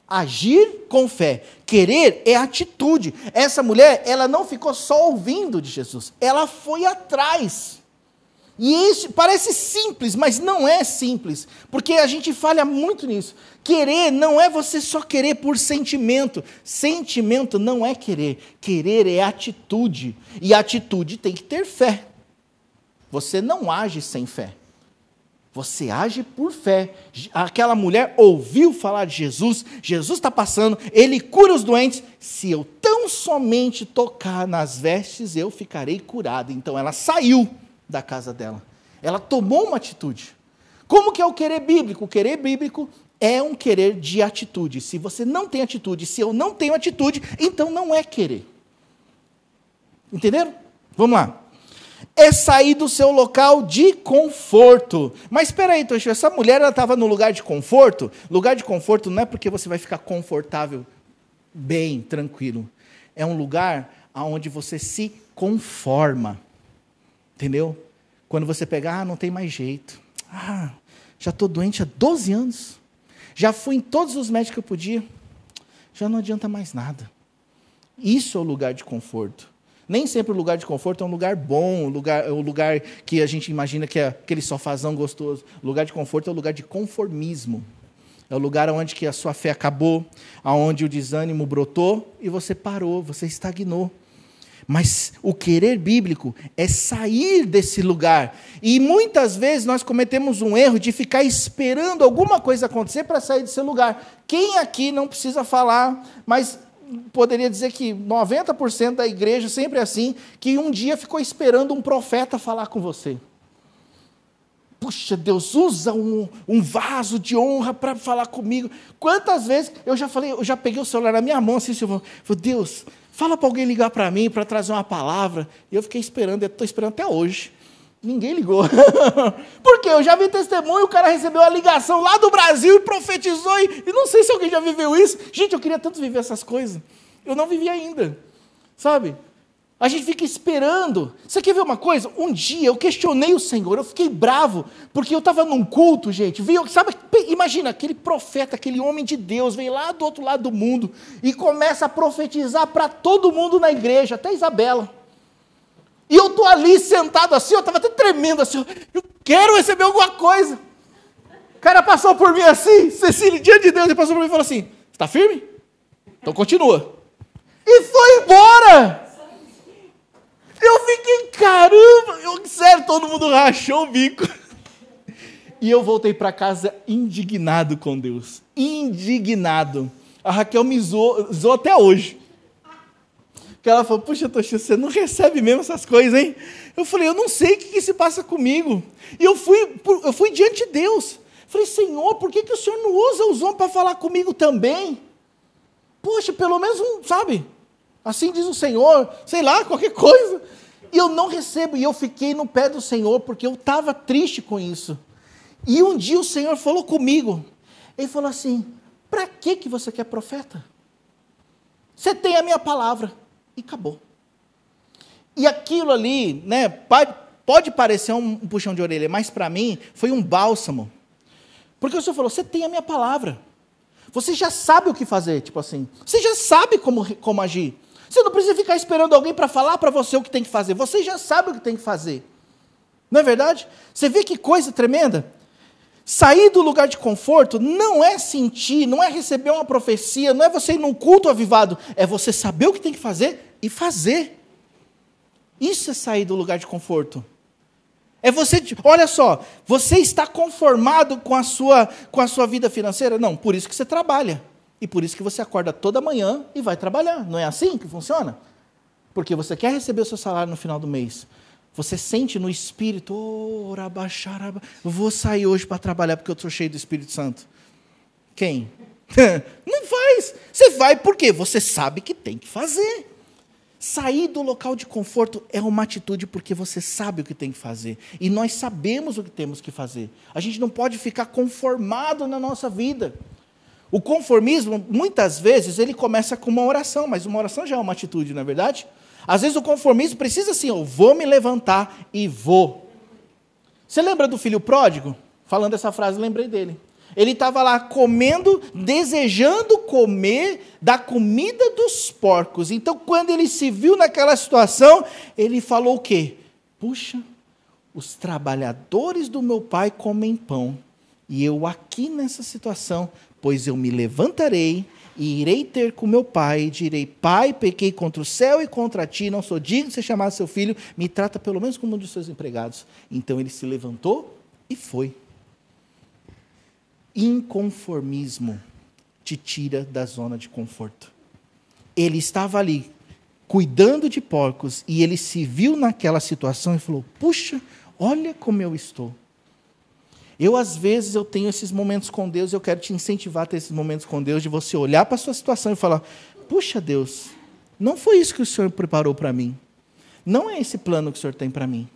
A: Agir com fé. Querer é atitude. Essa mulher, ela não ficou só ouvindo de Jesus, ela foi atrás. E isso parece simples, mas não é simples, porque a gente falha muito nisso. Querer não é você só querer por sentimento. Sentimento não é querer. Querer é atitude. E atitude tem que ter fé. Você não age sem fé. Você age por fé. Aquela mulher ouviu falar de Jesus, Jesus está passando, ele cura os doentes. Se eu tão somente tocar nas vestes, eu ficarei curada. Então ela saiu da casa dela. Ela tomou uma atitude. Como que é o querer bíblico? O querer bíblico é um querer de atitude. Se você não tem atitude, se eu não tenho atitude, então não é querer. Entenderam? Vamos lá. É sair do seu local de conforto. Mas espera aí, Toshio, essa mulher estava no lugar de conforto? Lugar de conforto não é porque você vai ficar confortável, bem, tranquilo. É um lugar onde você se conforma. Entendeu? Quando você pega, não tem mais jeito. Já estou doente há 12 anos. Já fui em todos os médicos que eu podia. Já não adianta mais nada. Isso é o lugar de conforto. Nem sempre o lugar de conforto é um lugar bom, o lugar que a gente imagina que é aquele sofazão gostoso. O lugar de conforto é o lugar de conformismo. É o lugar onde que a sua fé acabou, onde o desânimo brotou e você parou, você estagnou. Mas o querer bíblico é sair desse lugar. E muitas vezes nós cometemos um erro de ficar esperando alguma coisa acontecer para sair desse lugar. Quem aqui não precisa falar, mas poderia dizer que 90% da igreja sempre é assim, que um dia ficou esperando um profeta falar com você. Puxa, Deus usa um vaso de honra para falar comigo. Quantas vezes eu já peguei o celular na minha mão, assim, eu falei, Deus, fala para alguém ligar para mim, para trazer uma palavra. E eu fiquei esperando, estou esperando até hoje. Ninguém ligou. Por quê? Eu já vi testemunho, o cara recebeu a ligação lá do Brasil e profetizou, e não sei se alguém já viveu isso. Gente, eu queria tanto viver essas coisas. Eu não vivi ainda, sabe? A gente fica esperando. Você quer ver uma coisa? Um dia eu questionei o Senhor, eu fiquei bravo, porque eu estava num culto, gente, sabe? Imagina, aquele profeta, aquele homem de Deus, veio lá do outro lado do mundo e começa a profetizar para todo mundo na igreja, até Isabela. E eu estou ali sentado assim, eu estava até tremendo assim, eu quero receber alguma coisa. O cara passou por mim assim, Cecília, diante de Deus, ele passou por mim e falou assim, está firme? Então continua. E foi embora. Eu fiquei, caramba, sério, todo mundo rachou o bico. E eu voltei para casa indignado com Deus, indignado. A Raquel me zoou até hoje. Que ela falou, puxa, Toshio, você não recebe mesmo essas coisas, hein? Eu falei, eu não sei o que se passa comigo. E eu fui diante de Deus. Falei, Senhor, por que o Senhor não usa os homens para falar comigo também? Poxa, pelo menos sabe? Assim diz o Senhor, sei lá, qualquer coisa. E eu não recebo, e eu fiquei no pé do Senhor, porque eu estava triste com isso. E um dia o Senhor falou comigo, ele falou assim, para que você quer profeta? Você tem a minha palavra, e acabou. E aquilo ali, né, pode parecer um puxão de orelha, mas para mim foi um bálsamo. Porque o Senhor falou, você tem a minha palavra. Você já sabe o que fazer, tipo assim. Você já sabe como agir. Você não precisa ficar esperando alguém para falar para você o que tem que fazer. Você já sabe o que tem que fazer. Não é verdade? Você vê que coisa tremenda? Sair do lugar de conforto não é sentir, não é receber uma profecia, não é você ir num culto avivado. É você saber o que tem que fazer e fazer. Isso é sair do lugar de conforto. É você, olha só, você está conformado com a sua vida financeira? Não, por isso que você trabalha. E por isso que você acorda toda manhã e vai trabalhar. Não é assim que funciona? Porque você quer receber o seu salário no final do mês. Você sente no Espírito, vou sair hoje para trabalhar porque eu estou cheio do Espírito Santo. Quem? Não faz. Você vai porque você sabe que tem que fazer. Sair do local de conforto é uma atitude porque você sabe o que tem que fazer. E nós sabemos o que temos que fazer. A gente não pode ficar conformado na nossa vida. O conformismo, muitas vezes, ele começa com uma oração, mas uma oração já é uma atitude, não é verdade? Às vezes o conformismo precisa assim, eu vou me levantar e vou. Você lembra do filho pródigo? Falando essa frase, lembrei dele. Ele estava lá comendo, desejando comer da comida dos porcos. Então, quando ele se viu naquela situação, ele falou o quê? Puxa, os trabalhadores do meu pai comem pão, e eu aqui nessa situação, pois eu me levantarei e irei ter com meu pai, e direi, pai, pequei contra o céu e contra ti, não sou digno de ser chamado seu filho, me trata pelo menos como um dos seus empregados. Então ele se levantou e foi. Inconformismo te tira da zona de conforto. Ele estava ali, cuidando de porcos, e ele se viu naquela situação e falou, puxa, olha como eu estou. Às vezes, eu tenho esses momentos com Deus, eu quero te incentivar a ter esses momentos com Deus, de você olhar para a sua situação e falar, puxa Deus, não foi isso que o Senhor preparou para mim. Não é esse plano que o Senhor tem para mim.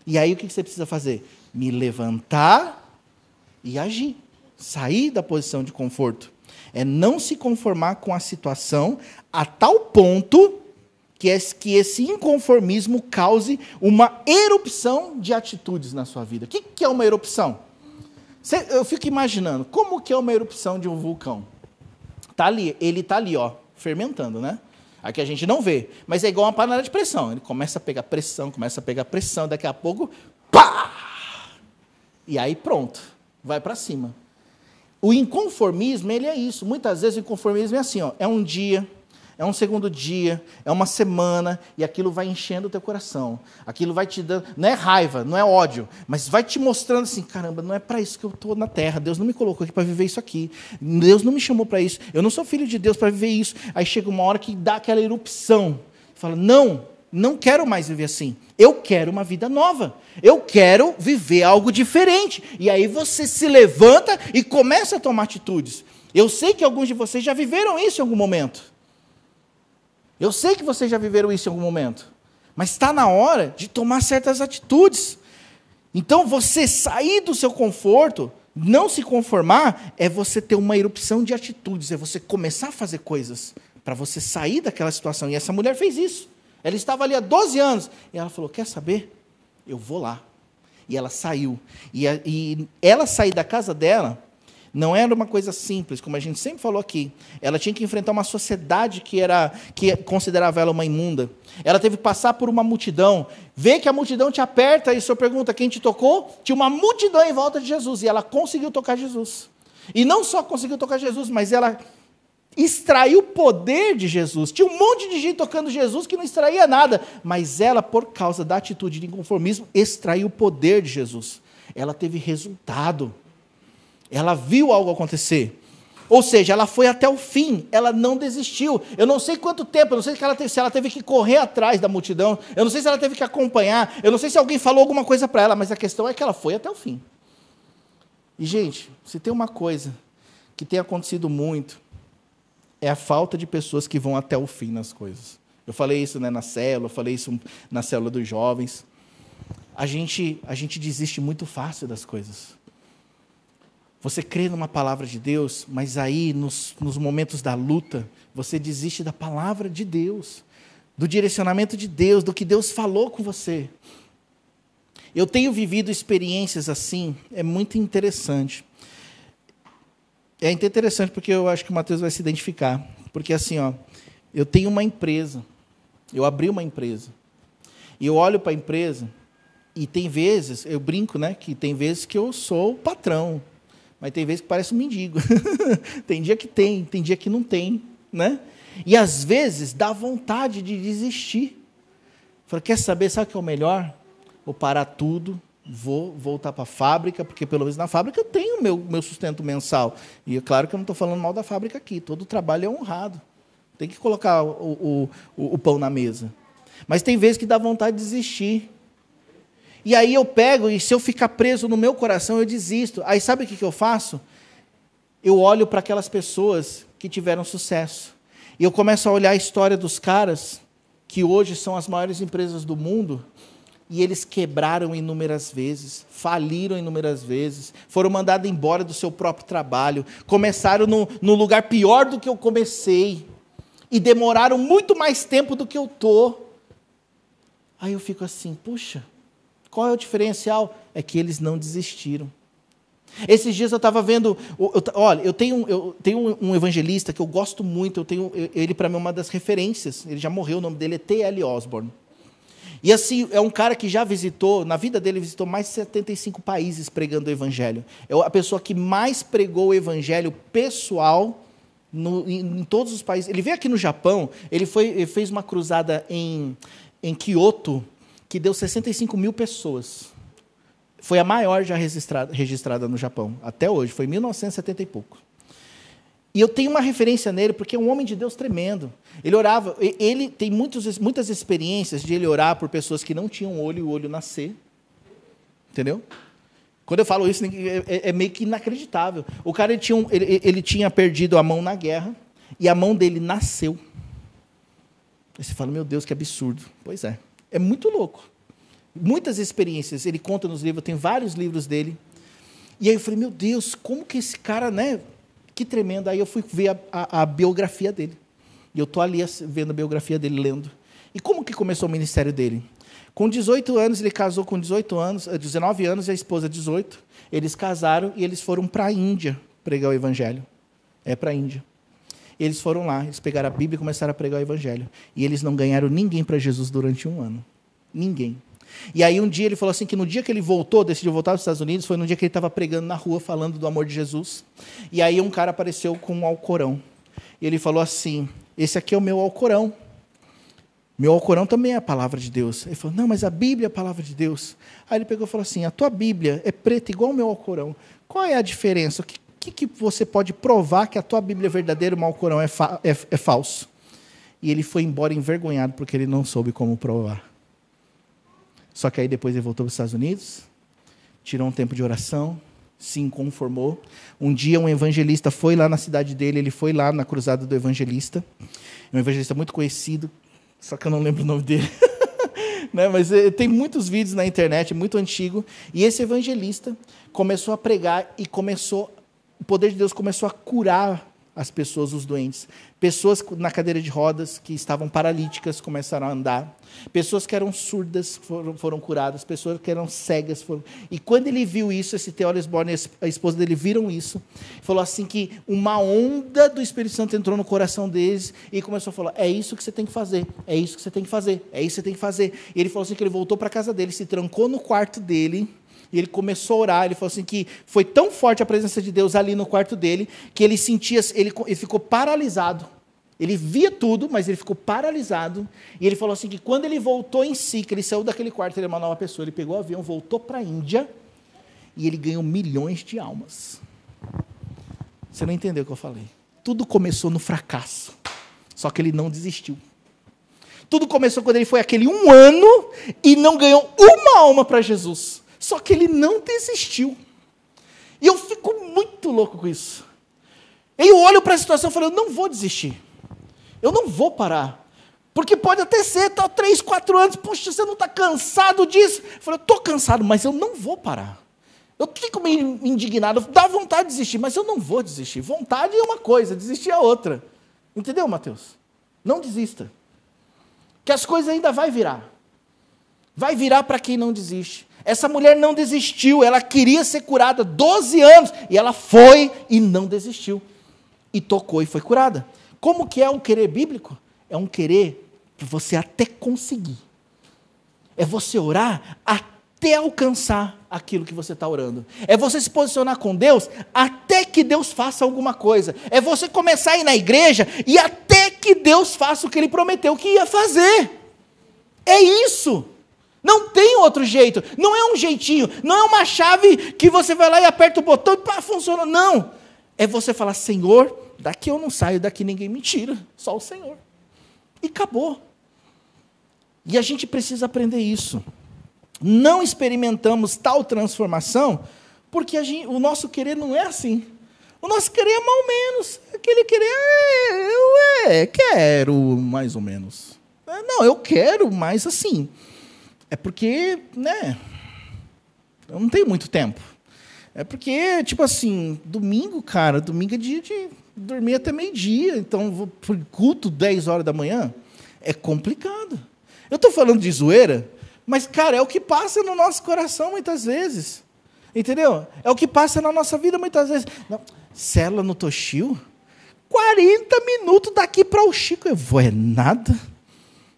A: E aí, o que você precisa fazer? Me levantar e agir. Sair da posição de conforto. É não se conformar com a situação a tal ponto que esse inconformismo cause uma erupção de atitudes na sua vida. O que é uma erupção? Eu fico imaginando, como que é uma erupção de um vulcão? Ele está ali, ó, fermentando, né? Aqui a gente não vê, mas é igual uma panela de pressão. Ele começa a pegar pressão, daqui a pouco, pá! E aí pronto, vai para cima. O inconformismo, ele é isso. Muitas vezes o inconformismo é assim, ó, é um dia, é um segundo dia, é uma semana, e aquilo vai enchendo o teu coração. Aquilo vai te dando, não é raiva, não é ódio, mas vai te mostrando assim, caramba, não é para isso que eu estou na terra, Deus não me colocou aqui para viver isso aqui, Deus não me chamou para isso, eu não sou filho de Deus para viver isso. Aí chega uma hora que dá aquela erupção, fala, não quero mais viver assim, eu quero uma vida nova, eu quero viver algo diferente. E aí você se levanta e começa a tomar atitudes. Eu sei que alguns de vocês já viveram isso em algum momento. Eu sei que vocês já viveram isso em algum momento, mas está na hora de tomar certas atitudes. Então, você sair do seu conforto, não se conformar, é você ter uma erupção de atitudes, é você começar a fazer coisas para você sair daquela situação. E essa mulher fez isso. Ela estava ali há 12 anos, e ela falou, quer saber? Eu vou lá. E ela saiu. E ela sair da casa dela não era uma coisa simples, como a gente sempre falou aqui. Ela tinha que enfrentar uma sociedade que considerava ela uma imunda. Ela teve que passar por uma multidão, ver que a multidão te aperta, e o Senhor pergunta, quem te tocou? Tinha uma multidão em volta de Jesus, e ela conseguiu tocar Jesus. E não só conseguiu tocar Jesus, mas ela extraiu o poder de Jesus. Tinha um monte de gente tocando Jesus que não extraía nada, mas ela, por causa da atitude de inconformismo, extraiu o poder de Jesus. Ela teve resultado. Ela viu algo acontecer. Ou seja, ela foi até o fim, ela não desistiu. Eu não sei quanto tempo, eu não sei se ela teve que correr atrás da multidão, eu não sei se ela teve que acompanhar, eu não sei se alguém falou alguma coisa para ela, mas a questão é que ela foi até o fim. E, gente, se tem uma coisa que tem acontecido muito, é a falta de pessoas que vão até o fim nas coisas. Eu falei isso, né, na célula, eu falei isso na célula dos jovens. A gente desiste muito fácil das coisas. Você crê numa palavra de Deus, mas aí, nos momentos da luta, você desiste da palavra de Deus, do direcionamento de Deus, do que Deus falou com você. Eu tenho vivido experiências assim, é muito interessante. É interessante porque eu acho que o Mateus vai se identificar. Porque assim, eu tenho uma empresa, eu abri uma empresa, e eu olho para a empresa, e tem vezes, eu brinco, né, que tem vezes que eu sou o patrão, mas tem vezes que parece um mendigo. Tem dia que tem dia que não tem, né? E às vezes dá vontade de desistir. Fala, quer saber, sabe o que é o melhor? Vou parar tudo, vou voltar para a fábrica, porque pelo menos na fábrica eu tenho meu sustento mensal. E é claro que eu não estou falando mal da fábrica aqui, todo trabalho é honrado. Tem que colocar o pão na mesa. Mas tem vezes que dá vontade de desistir. E aí eu pego, e se eu ficar preso no meu coração, eu desisto. Aí sabe o que eu faço? Eu olho para aquelas pessoas que tiveram sucesso. E eu começo a olhar a história dos caras, que hoje são as maiores empresas do mundo, e eles quebraram inúmeras vezes, faliram inúmeras vezes, foram mandados embora do seu próprio trabalho, começaram no lugar pior do que eu comecei, e demoraram muito mais tempo do que eu estou. Aí eu fico assim, puxa, qual é o diferencial? É que eles não desistiram. Esses dias eu estava vendo, olha, eu tenho um evangelista que eu gosto muito, ele para mim é uma das referências, ele já morreu, o nome dele é T.L. Osborne. E assim, é um cara que já visitou, na vida dele, visitou mais de 75 países pregando o evangelho. É a pessoa que mais pregou o evangelho pessoal em todos os países. Ele veio aqui no Japão, ele fez uma cruzada em Kyoto, que deu 65 mil pessoas. Foi a maior já registrada no Japão, até hoje, foi em 1970 e pouco. E eu tenho uma referência nele, porque é um homem de Deus tremendo. Ele orava, ele tem muitas experiências de ele orar por pessoas que não tinham olho e o olho nascer. Entendeu? Quando eu falo isso, é meio que inacreditável. O cara ele tinha perdido a mão na guerra, e a mão dele nasceu. Aí você fala, meu Deus, que absurdo. Pois é, é muito louco. Muitas experiências, ele conta nos livros, tem vários livros dele. E aí eu falei, meu Deus, como que esse cara, né? Que tremendo. Aí eu fui ver a biografia dele. E eu estou ali vendo a biografia dele, lendo. E como que começou o ministério dele? Com 18 anos, ele casou com 19 anos, e a esposa 18. Eles casaram e eles foram para a Índia pregar o evangelho. Para a Índia. Eles foram lá, eles pegaram a Bíblia e começaram a pregar o evangelho. E eles não ganharam ninguém para Jesus durante um ano. Ninguém. E aí um dia ele falou assim, que no dia que ele decidiu voltar aos Estados Unidos, foi no dia que ele estava pregando na rua, falando do amor de Jesus. E aí um cara apareceu com um Alcorão. E ele falou assim, esse aqui é o meu Alcorão. Meu Alcorão também é a palavra de Deus. Ele falou, não, mas a Bíblia é a palavra de Deus. Aí ele pegou e falou assim, a tua Bíblia é preta igual o meu Alcorão. Qual é a diferença? O que você pode provar que a tua Bíblia é verdadeira e o meu Alcorão é falso? E ele foi embora envergonhado, porque ele não soube como provar. Só que aí depois ele voltou para os Estados Unidos, tirou um tempo de oração, se inconformou. Um dia um evangelista foi lá na cidade dele, ele foi lá na cruzada do evangelista, um evangelista muito conhecido, só que eu não lembro o nome dele. Né? Mas tem muitos vídeos na internet, muito antigo, e esse evangelista começou a pregar e o poder de Deus começou a curar as pessoas, os doentes. Pessoas na cadeira de rodas que estavam paralíticas começaram a andar. Pessoas que eram surdas foram curadas. Pessoas que eram cegas foram... E quando ele viu isso, esse T.L. Osborne e a esposa dele viram isso, falou assim que uma onda do Espírito Santo entrou no coração deles e começou a falar, é isso que você tem que fazer, é isso que você tem que fazer, é isso que você tem que fazer. E ele falou assim que ele voltou para a casa dele, se trancou no quarto dele, e ele começou a orar. Ele falou assim que foi tão forte a presença de Deus ali no quarto dele, que ele sentia, ele ficou paralisado. Ele via tudo, mas ele ficou paralisado. E ele falou assim que quando ele voltou em si, que ele saiu daquele quarto, ele é uma nova pessoa, ele pegou o avião, voltou para a Índia, e ele ganhou milhões de almas. Você não entendeu o que eu falei? Tudo começou no fracasso, só que ele não desistiu. Tudo começou quando ele foi aquele 1 ano e não ganhou uma alma para Jesus. Só que ele não desistiu. E eu fico muito louco com isso. E eu olho para a situação e falo, eu não vou desistir. Eu não vou parar. Porque pode até ser, tá 3, 4 anos, poxa, você não está cansado disso? Eu falo, eu estou cansado, mas eu não vou parar. Eu fico meio indignado, dá vontade de desistir, mas eu não vou desistir. Vontade é uma coisa, desistir é outra. Entendeu, Mateus? Não desista. Que as coisas ainda vai virar. Vai virar para quem não desiste. Essa mulher não desistiu, ela queria ser curada 12 anos, e ela foi e não desistiu. E tocou e foi curada. Como que é um querer bíblico? É um querer para você até conseguir. É você orar até alcançar aquilo que você está orando. É você se posicionar com Deus até que Deus faça alguma coisa. É você começar a ir na igreja e até que Deus faça o que Ele prometeu que ia fazer. É isso. Não tem outro jeito. Não é um jeitinho. Não é uma chave que você vai lá e aperta o botão e pá, funciona. Não. É você falar, Senhor, daqui eu não saio, daqui ninguém me tira. Só o Senhor. E acabou. E a gente precisa aprender isso. Não experimentamos tal transformação porque o nosso querer não é assim. O nosso querer é mal menos. Aquele querer, eu quero mais ou menos. Não, eu quero mais assim. É porque, eu não tenho muito tempo. É porque, tipo assim, domingo é dia de dormir até meio-dia. Então, vou pro culto 10 horas da manhã. É complicado. Eu estou falando de zoeira, mas, cara, é o que passa no nosso coração muitas vezes. Entendeu? É o que passa na nossa vida muitas vezes. Não, célula no Toshio, 40 minutos daqui para o Chico. Eu vou, é nada.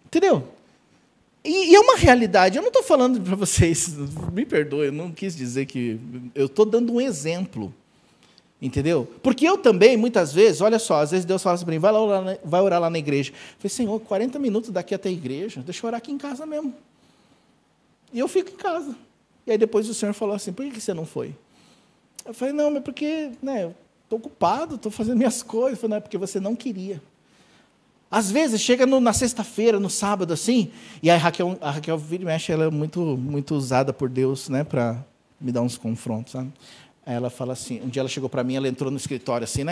A: Entendeu? E é uma realidade. Eu não estou falando para vocês, me perdoe, eu não quis dizer que... Eu estou dando um exemplo. Entendeu? Porque eu também, muitas vezes, olha só, às vezes Deus fala assim para mim, vai orar lá na igreja. Eu falei, Senhor, 40 minutos daqui até a igreja, deixa eu orar aqui em casa mesmo. E eu fico em casa. E aí depois o Senhor falou assim, por que você não foi? Eu falei, não, mas porque, estou ocupado, estou fazendo minhas coisas. Eu falei, não, é porque você não queria. Às vezes, chega na sexta-feira, no sábado, assim, e aí a Raquel vira e mexe, ela é muito, muito usada por Deus, para me dar uns confrontos, sabe? Aí ela fala assim, um dia ela chegou para mim, ela entrou no escritório assim,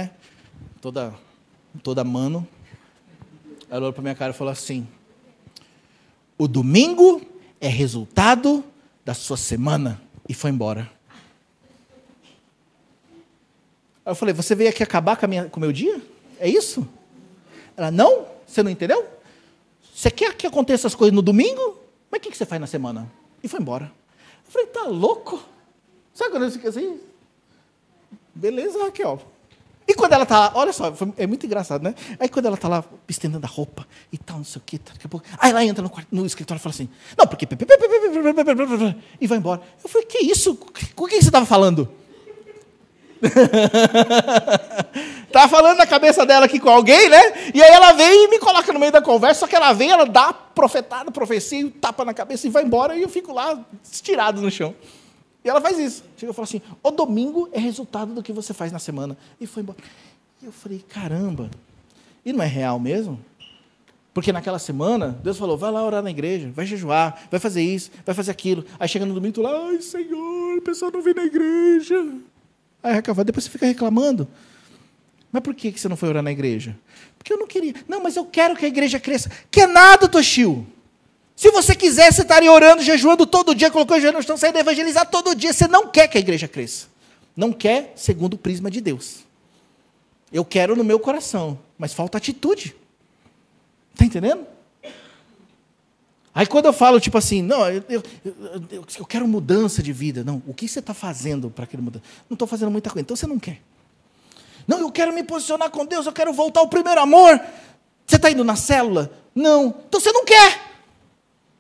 A: toda mano. Ela olhou para minha cara e falou assim, o domingo é resultado da sua semana. E foi embora. Aí eu falei, você veio aqui acabar com o meu dia? É isso? Ela, não? Você não entendeu? Você quer que aconteça as coisas no domingo? Mas o que você faz na semana? E foi embora. Eu falei, tá louco? Sabe quando eu fico assim? Beleza, Raquel. E quando ela está lá, olha só, é muito engraçado, né? Aí quando ela está lá estendendo a roupa e tal, não sei o quê, daqui a pouco, aí ela entra no escritório e fala assim, não, porque... E vai embora. Eu falei, que isso? Com quem você estava falando? Estava falando na cabeça dela aqui com alguém, né? E aí ela vem e me coloca no meio da conversa, só que ela vem, ela dá profetada, profecia, tapa na cabeça e vai embora, e eu fico lá, estirado no chão. E ela faz isso. Chega e fala assim, o domingo é resultado do que você faz na semana. E foi embora. E eu falei, caramba, e não é real mesmo? Porque naquela semana, Deus falou, vai lá orar na igreja, vai jejuar, vai fazer isso, vai fazer aquilo. Aí chega no domingo, tu lá, ai, Senhor, o pessoal não vem na igreja. Aí Raquel fala, depois você fica reclamando. Mas por que você não foi orar na igreja? Porque eu não queria. Não, mas eu quero que a igreja cresça. Quer nada, Toshio. Se você quiser, você estaria orando, jejuando todo dia, colocou o joelho no chão, saindo a evangelizar todo dia. Você não quer que a igreja cresça. Não quer segundo o prisma de Deus. Eu quero no meu coração, mas falta atitude. Está entendendo? Aí quando eu falo, tipo assim, não, eu quero mudança de vida. Não, o que você está fazendo para aquele mudança? Não estou fazendo muita coisa, então você não quer. Não, eu quero me posicionar com Deus, eu quero voltar ao primeiro amor. Você está indo na célula? Não. Então você não quer.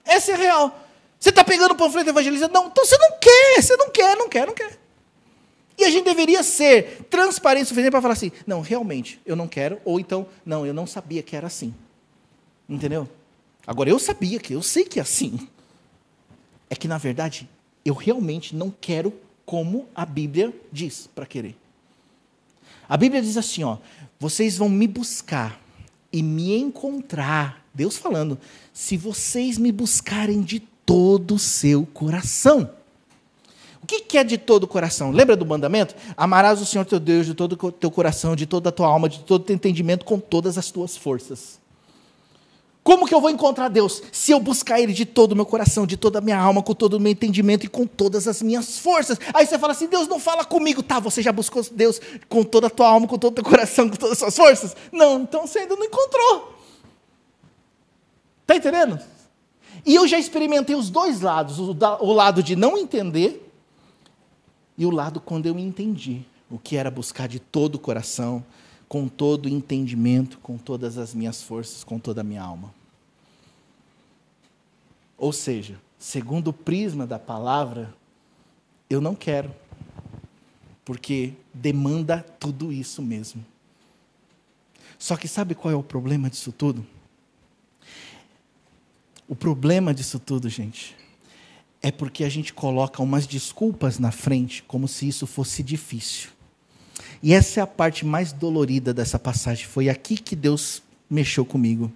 A: Essa é a real. Você está pegando o panfleto evangelizando? Não. Então você não quer, não quer. E a gente deveria ser transparente o suficiente para falar assim, não, realmente, eu não quero, ou então, não, eu não sabia que era assim. Entendeu? Agora, eu sei que é assim. É que, na verdade, eu realmente não quero como a Bíblia diz para querer. A Bíblia diz assim, vocês vão me buscar e me encontrar, Deus falando, se vocês me buscarem de todo o seu coração. O que é de todo o coração? Lembra do mandamento? Amarás o Senhor teu Deus de todo o teu coração, de toda a tua alma, de todo o teu entendimento, com todas as tuas forças. Como que eu vou encontrar Deus? Se eu buscar Ele de todo o meu coração, de toda a minha alma, com todo o meu entendimento e com todas as minhas forças. Aí você fala assim, Deus não fala comigo. Tá, você já buscou Deus com toda a tua alma, com todo o teu coração, com todas as suas forças? Não, então você ainda não encontrou. Está entendendo? E eu já experimentei os dois lados, o lado de não entender e o lado quando eu entendi o que era buscar de todo o coração, com todo o entendimento, com todas as minhas forças, com toda a minha alma. Ou seja, segundo o prisma da palavra, eu não quero, porque demanda tudo isso mesmo. Só que sabe qual é o problema disso tudo? O problema disso tudo, gente, é porque a gente coloca umas desculpas na frente, como se isso fosse difícil. E essa é a parte mais dolorida dessa passagem. Foi aqui que Deus mexeu comigo.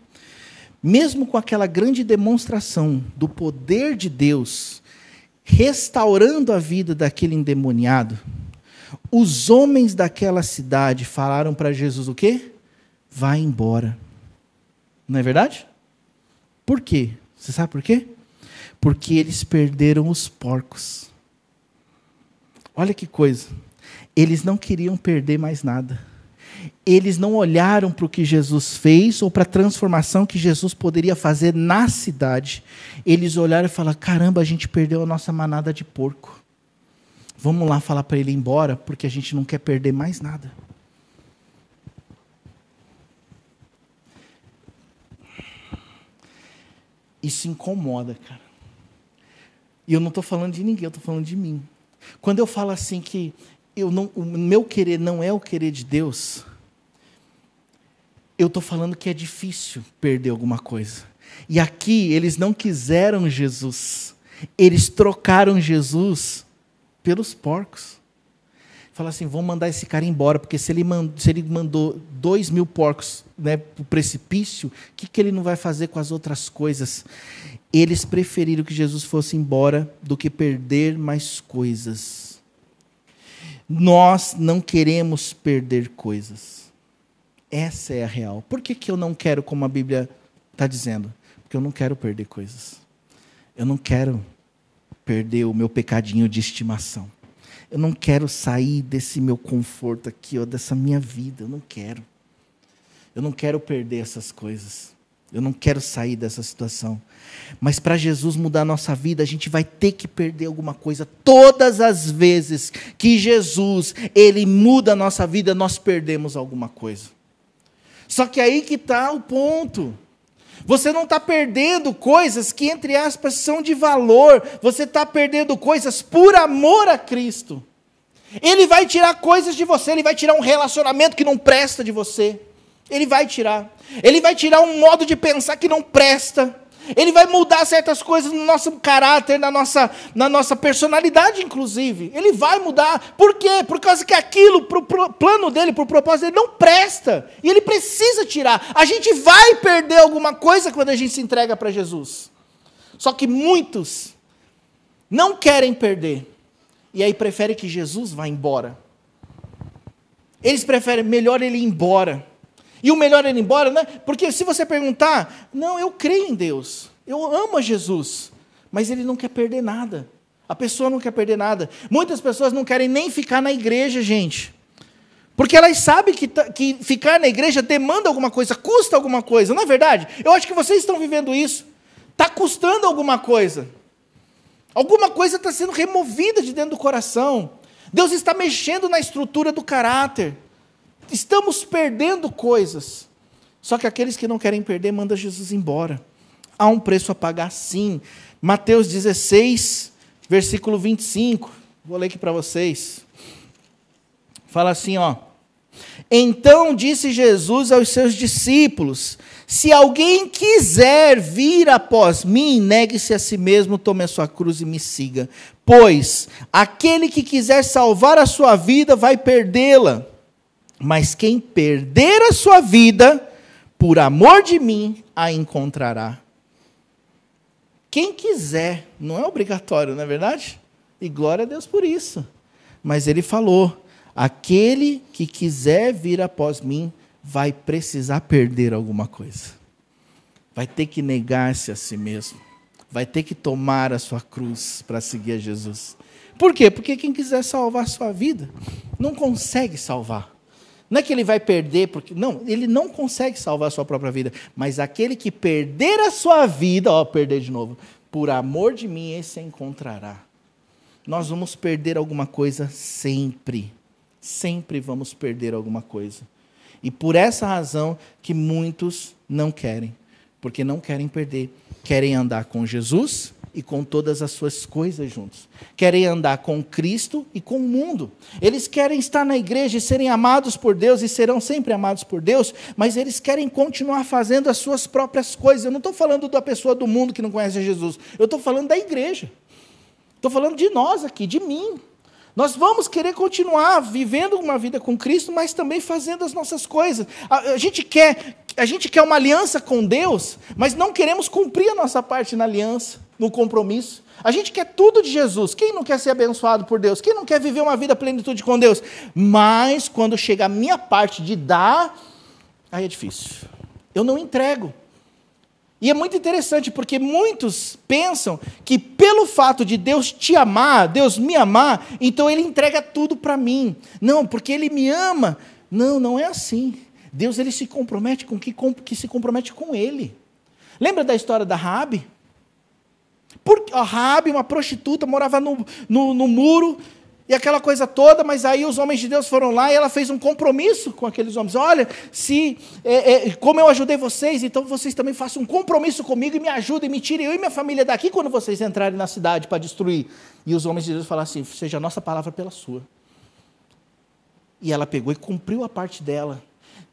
A: Mesmo com aquela grande demonstração do poder de Deus, restaurando a vida daquele endemoniado, os homens daquela cidade falaram para Jesus o quê? Vai embora. Não é verdade? Por quê? Você sabe por quê? Porque eles perderam os porcos. Olha que coisa. Eles não queriam perder mais nada. Eles não olharam para o que Jesus fez ou para a transformação que Jesus poderia fazer na cidade. Eles olharam e falaram, caramba, a gente perdeu a nossa manada de porco. Vamos lá falar para ele ir embora, porque a gente não quer perder mais nada. Isso incomoda, cara. E eu não estou falando de ninguém, eu estou falando de mim. Quando eu falo assim que o meu querer não é o querer de Deus, eu estou falando que é difícil perder alguma coisa. E aqui eles não quiseram Jesus. Eles trocaram Jesus pelos porcos. Fala assim, vamos mandar esse cara embora, porque se ele mandou 2.000 porcos, né, para o precipício, o que ele não vai fazer com as outras coisas? Eles preferiram que Jesus fosse embora do que perder mais coisas. Nós não queremos perder coisas. Essa é a real. Por que eu não quero, como a Bíblia está dizendo? Porque eu não quero perder coisas. Eu não quero perder o meu pecadinho de estimação. Eu não quero sair desse meu conforto aqui, ó, dessa minha vida. Eu não quero. Eu não quero perder essas coisas. Eu não quero sair dessa situação. Mas para Jesus mudar a nossa vida, a gente vai ter que perder alguma coisa. Todas as vezes que Jesus, Ele muda a nossa vida, nós perdemos alguma coisa. Só que aí que está o ponto. Você não está perdendo coisas que, entre aspas, são de valor. Você está perdendo coisas por amor a Cristo. Ele vai tirar coisas de você. Ele vai tirar um relacionamento que não presta de você. Ele vai tirar. Ele vai tirar um modo de pensar que não presta. Ele vai mudar certas coisas no nosso caráter, na nossa personalidade, inclusive. Ele vai mudar. Por quê? Por causa que aquilo, para o plano dele, para o propósito dele, não presta. E ele precisa tirar. A gente vai perder alguma coisa quando a gente se entrega para Jesus. Só que muitos não querem perder. E aí preferem que Jesus vá embora. Eles preferem, melhor ele ir embora. E o melhor é ir embora, né? Porque se você perguntar, não, eu creio em Deus, eu amo a Jesus, mas ele não quer perder nada. A pessoa não quer perder nada. Muitas pessoas não querem nem ficar na igreja, gente. Porque elas sabem que ficar na igreja demanda alguma coisa, custa alguma coisa, não é verdade? Eu acho que vocês estão vivendo isso. Está custando alguma coisa. Alguma coisa está sendo removida de dentro do coração. Deus está mexendo na estrutura do caráter. Estamos perdendo coisas. Só que aqueles que não querem perder, manda Jesus embora. Há um preço a pagar, sim. Mateus 16, versículo 25. Vou ler aqui para vocês. Fala assim, ó. Então disse Jesus aos seus discípulos, se alguém quiser vir após mim, negue-se a si mesmo, tome a sua cruz e me siga. Pois aquele que quiser salvar a sua vida, vai perdê-la. Mas quem perder a sua vida, por amor de mim, a encontrará. Quem quiser, não é obrigatório, não é verdade? E glória a Deus por isso. Mas ele falou, aquele que quiser vir após mim, vai precisar perder alguma coisa. Vai ter que negar-se a si mesmo. Vai ter que tomar a sua cruz para seguir a Jesus. Por quê? Porque quem quiser salvar a sua vida, não consegue salvar. Não é que ele vai perder, porque não, ele não consegue salvar a sua própria vida. Mas aquele que perder a sua vida, perder de novo, por amor de mim, esse a encontrará. Nós vamos perder alguma coisa sempre. Sempre vamos perder alguma coisa. E por essa razão que muitos não querem. Porque não querem perder. Querem andar com Jesus e com todas as suas coisas juntos. Querem andar com Cristo e com o mundo. Eles querem estar na igreja e serem amados por Deus e serão sempre amados por Deus, mas eles querem continuar fazendo as suas próprias coisas. Eu não estou falando da pessoa do mundo que não conhece Jesus. Eu estou falando da igreja. Estou falando de nós aqui, de mim. Nós vamos querer continuar vivendo uma vida com Cristo, mas também fazendo as nossas coisas. A gente quer uma aliança com Deus, mas não queremos cumprir a nossa parte na aliança, no compromisso. A gente quer tudo de Jesus. Quem não quer ser abençoado por Deus? Quem não quer viver uma vida plenitude com Deus? Mas quando chega a minha parte de dar, aí é difícil. Eu não entrego. E é muito interessante, porque muitos pensam que pelo fato de Deus te amar, Deus me amar, então Ele entrega tudo para mim. Não, porque Ele me ama. Não, não é assim. Deus ele se compromete com que se compromete com Ele. Lembra da história da Raabe? A Raabe, uma prostituta, morava no muro, e aquela coisa toda, mas aí os homens de Deus foram lá e ela fez um compromisso com aqueles homens. Olha, como eu ajudei vocês, então vocês também façam um compromisso comigo e me ajudem, me tirem eu e minha família daqui quando vocês entrarem na cidade para destruir. E os homens de Deus falaram assim, seja a nossa palavra pela sua. E ela pegou e cumpriu a parte dela.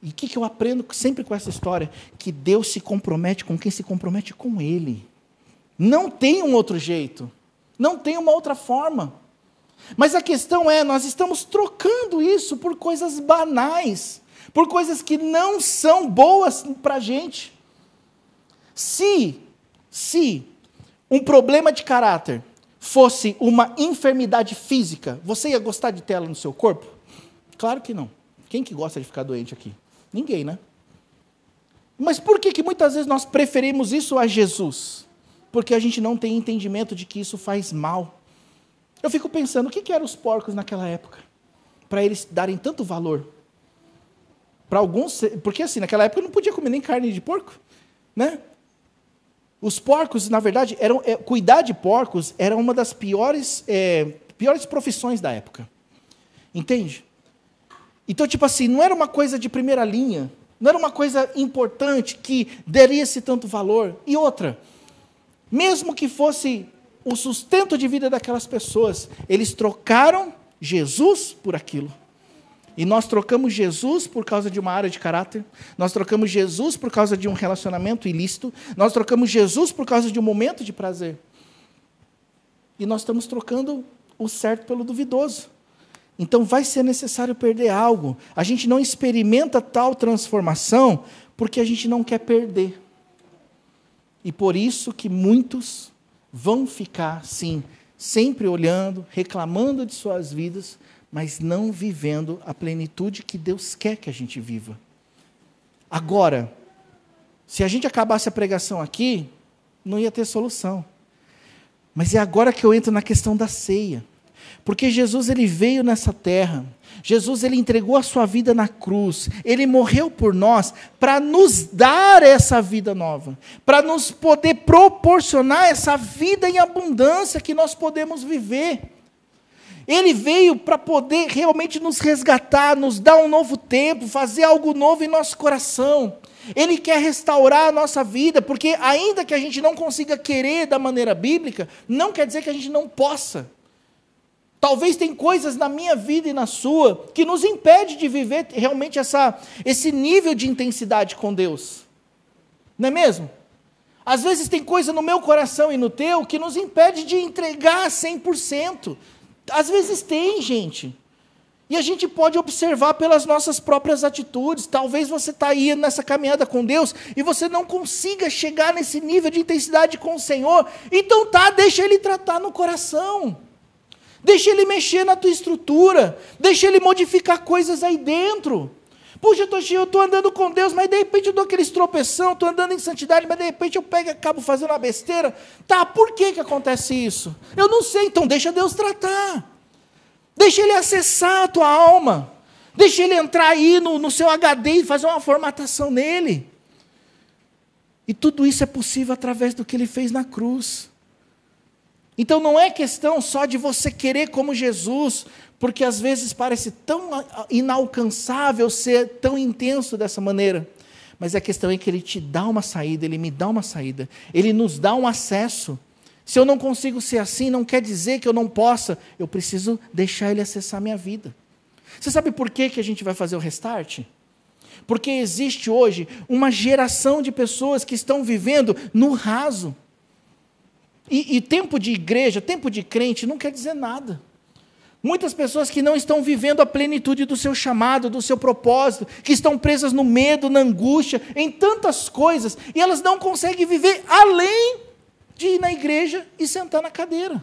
A: E o que eu aprendo sempre com essa história? Que Deus se compromete com quem se compromete com Ele. Não tem um outro jeito. Não tem uma outra forma. Mas a questão é, nós estamos trocando isso por coisas banais, por coisas que não são boas para a gente. Se um problema de caráter fosse uma enfermidade física, você ia gostar de ter ela no seu corpo? Claro que não. Quem que gosta de ficar doente aqui? Ninguém, né? Mas por que muitas vezes nós preferimos isso a Jesus? Porque a gente não tem entendimento de que isso faz mal. Eu fico pensando, o que eram os porcos naquela época? Para eles darem tanto valor. Para alguns, porque assim, naquela época não podia comer nem carne de porco, né? Os porcos, na verdade, cuidar de porcos era uma das piores profissões da época. Entende? Então, tipo assim, não era uma coisa de primeira linha, não era uma coisa importante que daria-se tanto valor. E outra, mesmo que fosse o sustento de vida daquelas pessoas, eles trocaram Jesus por aquilo. E nós trocamos Jesus por causa de uma área de caráter, nós trocamos Jesus por causa de um relacionamento ilícito, nós trocamos Jesus por causa de um momento de prazer. E nós estamos trocando o certo pelo duvidoso. Então vai ser necessário perder algo. A gente não experimenta tal transformação porque a gente não quer perder. E por isso que muitos vão ficar, sim, sempre olhando, reclamando de suas vidas, mas não vivendo a plenitude que Deus quer que a gente viva. Agora, se a gente acabasse a pregação aqui, não ia ter solução. Mas é agora que eu entro na questão da ceia. Porque Jesus ele veio nessa terra, Jesus ele entregou a sua vida na cruz, ele morreu por nós para nos dar essa vida nova, para nos poder proporcionar essa vida em abundância que nós podemos viver. Ele veio para poder realmente nos resgatar, nos dar um novo tempo, fazer algo novo em nosso coração. Ele quer restaurar a nossa vida, porque ainda que a gente não consiga querer da maneira bíblica, não quer dizer que a gente não possa. Talvez tem coisas na minha vida e na sua que nos impede de viver realmente esse nível de intensidade com Deus. Não é mesmo? Às vezes tem coisa no meu coração e no teu que nos impede de entregar 100%. Às vezes tem, gente. E a gente pode observar pelas nossas próprias atitudes. Talvez você está aí nessa caminhada com Deus e você não consiga chegar nesse nível de intensidade com o Senhor. Então deixa Ele tratar no coração. Deixa Ele mexer na tua estrutura. Deixa Ele modificar coisas aí dentro. Puxa, eu estou andando com Deus, mas de repente eu dou aqueles tropeção, estou andando em santidade, mas de repente eu pego e acabo fazendo uma besteira. Tá, por que acontece isso? Eu não sei, então deixa Deus tratar. Deixa Ele acessar a tua alma. Deixa Ele entrar aí no seu HD e fazer uma formatação nele. E tudo isso é possível através do que Ele fez na cruz. Então não é questão só de você querer como Jesus, porque às vezes parece tão inalcançável ser tão intenso dessa maneira. Mas a questão é que Ele te dá uma saída, Ele me dá uma saída. Ele nos dá um acesso. Se eu não consigo ser assim, não quer dizer que eu não possa. Eu preciso deixar Ele acessar a minha vida. Você sabe por que a gente vai fazer o restart? Porque existe hoje uma geração de pessoas que estão vivendo no raso. E tempo de igreja, tempo de crente, não quer dizer nada. Muitas pessoas que não estão vivendo a plenitude do seu chamado, do seu propósito, que estão presas no medo, na angústia, em tantas coisas, e elas não conseguem viver além de ir na igreja e sentar na cadeira.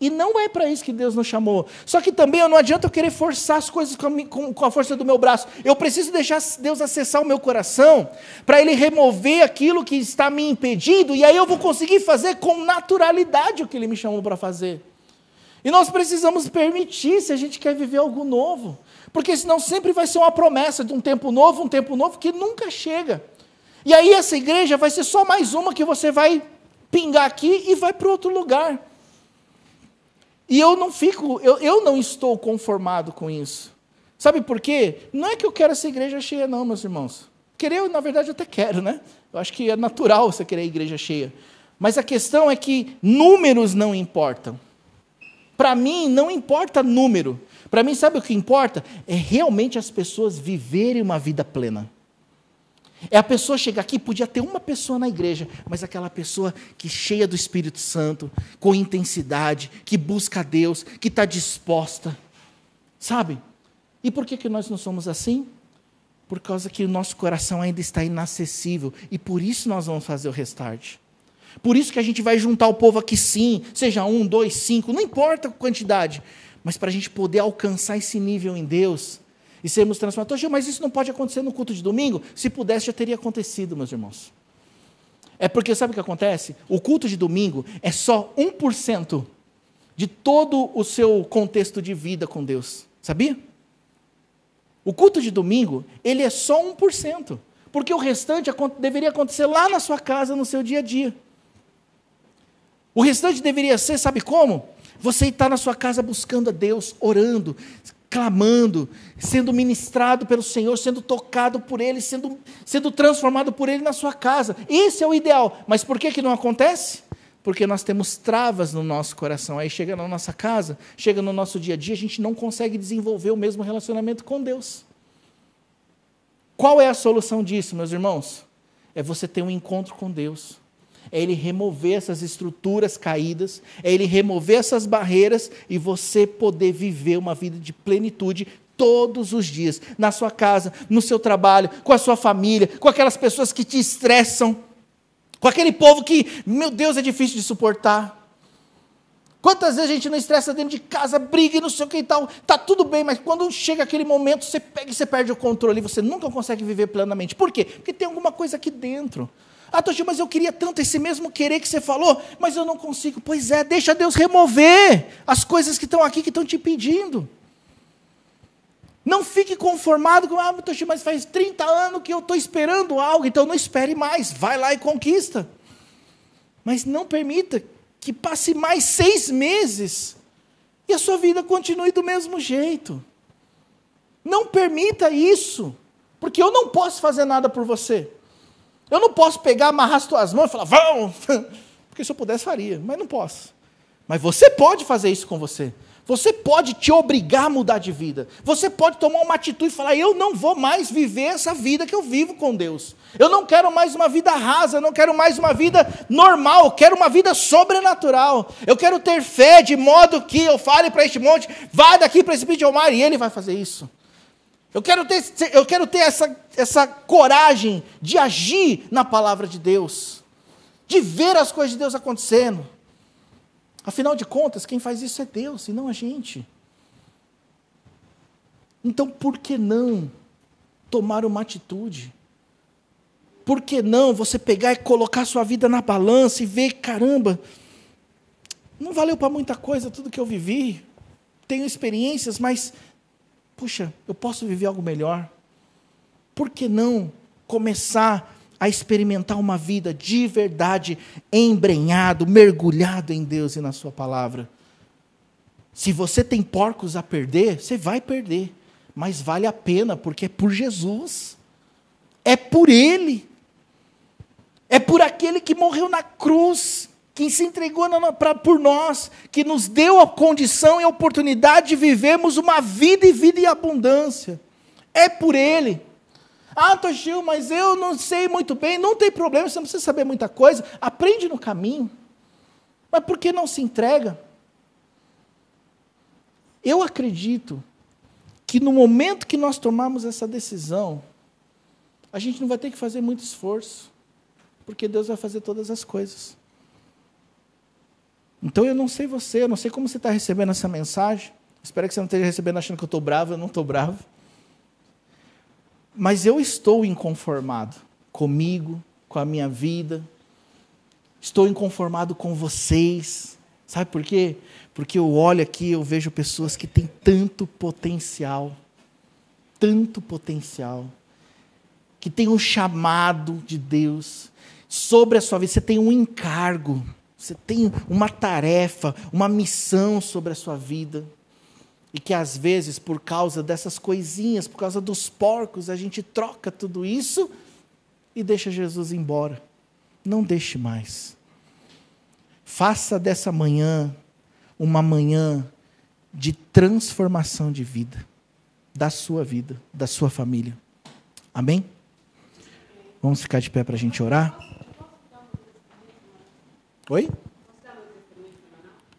A: E não é para isso que Deus nos chamou. Só que também não adianta eu querer forçar as coisas com a força do meu braço. Eu preciso deixar Deus acessar o meu coração, para Ele remover aquilo que está me impedindo, e aí eu vou conseguir fazer com naturalidade o que Ele me chamou para fazer. E nós precisamos permitir, se a gente quer viver algo novo. Porque senão sempre vai ser uma promessa de um tempo novo que nunca chega. E aí essa igreja vai ser só mais uma que você vai pingar aqui e vai para outro lugar. E eu não estou conformado com isso. Sabe por quê? Não é que eu quero essa igreja cheia não, meus irmãos. Querer, na verdade, eu até quero, né? Eu acho que é natural você querer a igreja cheia. Mas a questão é que números não importam. Para mim, não importa número. Para mim, sabe o que importa? É realmente as pessoas viverem uma vida plena. É a pessoa chegar aqui, podia ter uma pessoa na igreja, mas aquela pessoa que cheia do Espírito Santo, com intensidade, que busca a Deus, que está disposta. Sabe? E por que nós não somos assim? Por causa que o nosso coração ainda está inacessível. E por isso nós vamos fazer o restart. Por isso que a gente vai juntar o povo aqui sim, seja 1, 2, 5, não importa a quantidade, mas para a gente poder alcançar esse nível em Deus e sermos transformados. Mas isso não pode acontecer no culto de domingo? Se pudesse, já teria acontecido, meus irmãos. É porque sabe o que acontece? O culto de domingo é só 1% de todo o seu contexto de vida com Deus. Sabia? O culto de domingo, ele é só 1%. Porque o restante deveria acontecer lá na sua casa, no seu dia a dia. O restante deveria ser, sabe como? Você está na sua casa buscando a Deus, orando, clamando, sendo ministrado pelo Senhor, sendo tocado por Ele, sendo transformado por Ele na sua casa. Esse é o ideal. Mas por que não acontece? Porque nós temos travas no nosso coração. Aí chega na nossa casa, chega no nosso dia a dia, a gente não consegue desenvolver o mesmo relacionamento com Deus. Qual é a solução disso, meus irmãos? É você ter um encontro com Deus. É Ele remover essas estruturas caídas, é Ele remover essas barreiras e você poder viver uma vida de plenitude todos os dias, na sua casa, no seu trabalho, com a sua família, com aquelas pessoas que te estressam, com aquele povo que, meu Deus, é difícil de suportar. Quantas vezes a gente não estressa dentro de casa, briga e não sei o que e tal, está tudo bem, mas quando chega aquele momento, você pega e você perde o controle, você nunca consegue viver plenamente. Por quê? Porque tem alguma coisa aqui dentro. Ah, Toshio, mas eu queria tanto esse mesmo querer que você falou, mas eu não consigo. Pois é, deixa Deus remover as coisas que estão aqui, que estão te impedindo. Não fique conformado com, Toshio, mas faz 30 anos que eu estou esperando algo, então não espere mais, vai lá e conquista. Mas não permita que passe mais 6 meses e a sua vida continue do mesmo jeito. Não permita isso, porque eu não posso fazer nada por você. Eu não posso pegar, amarrar as tuas mãos e falar, vamos, porque se eu pudesse faria, mas não posso. Mas você pode fazer isso com você. Você pode te obrigar a mudar de vida. Você pode tomar uma atitude e falar, eu não vou mais viver essa vida que eu vivo com Deus. Eu não quero mais uma vida rasa, eu não quero mais uma vida normal, eu quero uma vida sobrenatural. Eu quero ter fé de modo que eu fale para este monte, vai daqui para esse precipício ao mar, e ele vai fazer isso. Eu quero ter essa coragem de agir na palavra de Deus, de ver as coisas de Deus acontecendo. Afinal de contas, quem faz isso é Deus e não a gente. Então, por que não tomar uma atitude? Por que não você pegar e colocar sua vida na balança e ver, caramba, não valeu para muita coisa tudo que eu vivi, tenho experiências, mas, puxa, eu posso viver algo melhor. Por que não começar a experimentar uma vida de verdade, embrenhado, mergulhado em Deus e na sua palavra? Se você tem porcos a perder, você vai perder, mas vale a pena, porque é por Jesus, é por Ele, é por aquele que morreu na cruz, que se entregou por nós, que nos deu a condição e a oportunidade de vivermos uma vida e vida em abundância. É por Ele. Ah, Toshio, mas eu não sei muito bem. Não tem problema, você não precisa saber muita coisa. Aprende no caminho. Mas por que não se entrega? Eu acredito que no momento que nós tomarmos essa decisão, a gente não vai ter que fazer muito esforço, porque Deus vai fazer todas as coisas. Então eu não sei você, eu não sei como você está recebendo essa mensagem. Espero que você não esteja recebendo achando que eu estou bravo, eu não estou bravo. Mas eu estou inconformado comigo, com a minha vida. Estou inconformado com vocês. Sabe por quê? Porque eu olho aqui, eu vejo pessoas que têm tanto potencial, que têm um chamado de Deus sobre a sua vida. Você tem um encargo, você tem uma tarefa, uma missão sobre a sua vida. E que às vezes, por causa dessas coisinhas, por causa dos porcos, a gente troca tudo isso e deixa Jesus embora. Não deixe mais. Faça dessa manhã uma manhã de transformação de vida, da sua família. Amém? Vamos ficar de pé para a gente orar? Oi?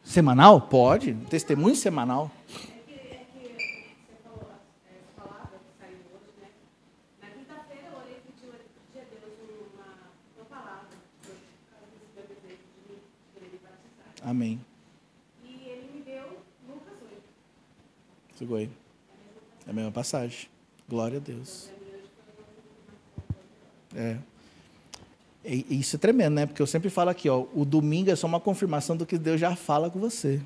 A: Semanal? Pode. Testemunho semanal. Amém.
B: E ele me deu Lucas 8.
A: Chegou aí. É a mesma passagem. Glória a Deus. E isso é tremendo, né? Porque eu sempre falo aqui, ó, o domingo é só uma confirmação do que Deus já fala com você.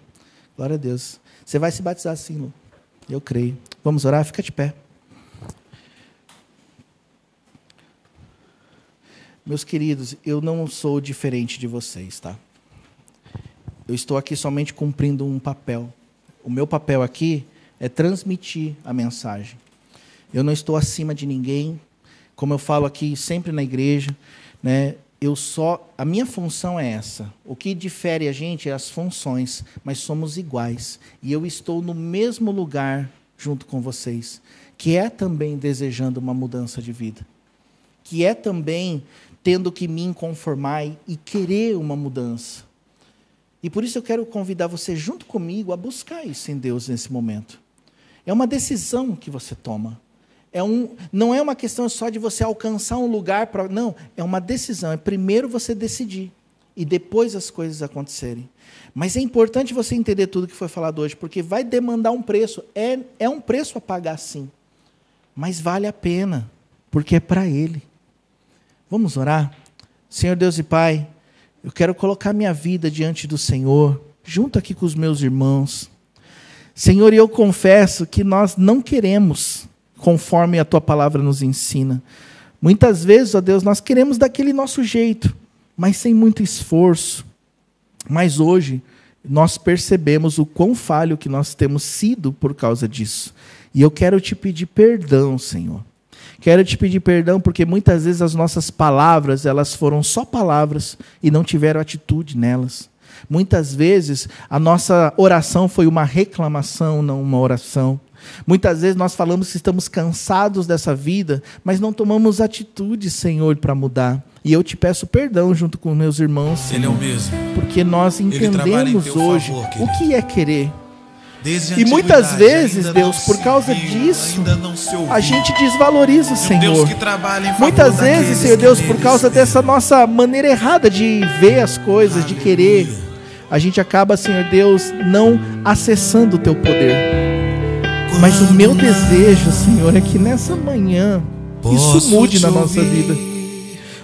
A: Glória a Deus. Você vai se batizar assim, Lu. Eu creio. Vamos orar? Fica de pé. Meus queridos, eu não sou diferente de vocês, tá? Eu estou aqui somente cumprindo um papel. O meu papel aqui é transmitir a mensagem. Eu não estou acima de ninguém. Como eu falo aqui sempre na igreja, né? A minha função é essa. O que difere a gente é as funções, mas somos iguais. E eu estou no mesmo lugar junto com vocês, que é também desejando uma mudança de vida, que é também tendo que me conformar e querer uma mudança. E por isso eu quero convidar você junto comigo a buscar isso em Deus nesse momento. É uma decisão que você toma. Não é uma questão só de você alcançar um lugar para... Não, é uma decisão. É primeiro você decidir e depois as coisas acontecerem. Mas é importante você entender tudo que foi falado hoje, porque vai demandar um preço. É um preço a pagar, sim. Mas vale a pena, porque é para Ele. Vamos orar? Senhor Deus e Pai, eu quero colocar minha vida diante do Senhor, junto aqui com os meus irmãos. Senhor, eu confesso que nós não queremos, conforme a Tua palavra nos ensina. Muitas vezes, ó Deus, nós queremos daquele nosso jeito, mas sem muito esforço. Mas hoje, nós percebemos o quão falho que nós temos sido por causa disso. E eu quero Te pedir perdão, Senhor. Quero Te pedir perdão porque muitas vezes as nossas palavras, elas foram só palavras e não tiveram atitude nelas. Muitas vezes a nossa oração foi uma reclamação, não uma oração. Muitas vezes nós falamos que estamos cansados dessa vida, mas não tomamos atitude, Senhor, para mudar. E eu Te peço perdão junto com meus irmãos, Senhor, Ele é o mesmo. Porque nós entendemos hoje o que é querer. E muitas vezes, Deus, por causa disso, a gente desvaloriza o Senhor. Muitas vezes, Senhor Deus, por causa dessa nossa maneira errada de ver as coisas, de querer, a gente acaba, Senhor Deus, não acessando o Teu poder. Mas o meu desejo, Senhor, é que nessa manhã isso mude na nossa vida.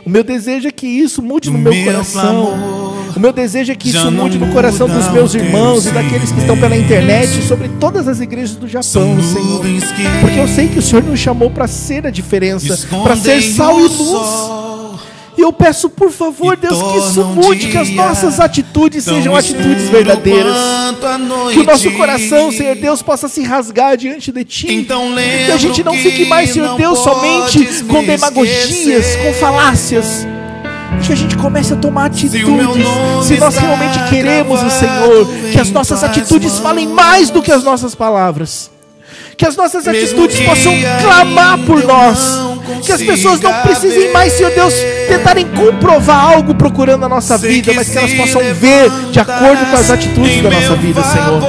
A: O meu desejo é que isso mude no meu coração. O meu desejo é que isso mude no coração dos meus irmãos e daqueles que estão pela internet e sobre todas as igrejas do Japão, Senhor. Porque eu sei que o Senhor nos chamou para ser a diferença, para ser sal e luz. E eu peço, por favor, Deus, que isso mude, que as nossas atitudes sejam atitudes verdadeiras. Que o nosso coração, Senhor Deus, possa se rasgar diante de Ti. Que a gente não fique mais, Senhor Deus, somente com demagogias, com falácias. Que a gente comece a tomar atitudes. Se nós realmente queremos o Senhor, que as nossas atitudes falem mais do que as nossas palavras. Que as nossas atitudes possam clamar por nós. Que as pessoas não precisem mais, Senhor Deus, tentarem comprovar algo procurando a nossa vida, mas que elas possam ver de acordo com as atitudes da nossa vida, Senhor.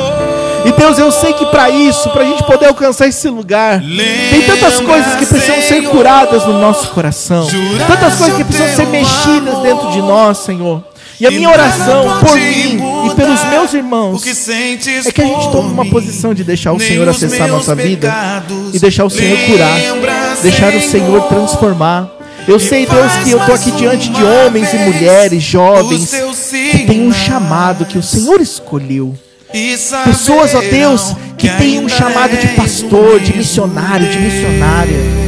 A: E Deus, eu sei que para isso, para a gente poder alcançar esse lugar, tem tantas coisas que precisam ser curadas no nosso coração, tantas coisas que precisam ser mexidas dentro de nós, Senhor. E a minha oração por mim e pelos meus irmãos é que a gente tome uma posição de deixar o Senhor acessar a nossa vida e deixar o Senhor curar, deixar o Senhor transformar. Eu sei, Deus, que eu estou aqui diante de homens e mulheres, jovens, que têm um chamado que o Senhor escolheu. Pessoas, ó Deus, que têm um chamado de pastor, de missionário, de missionária.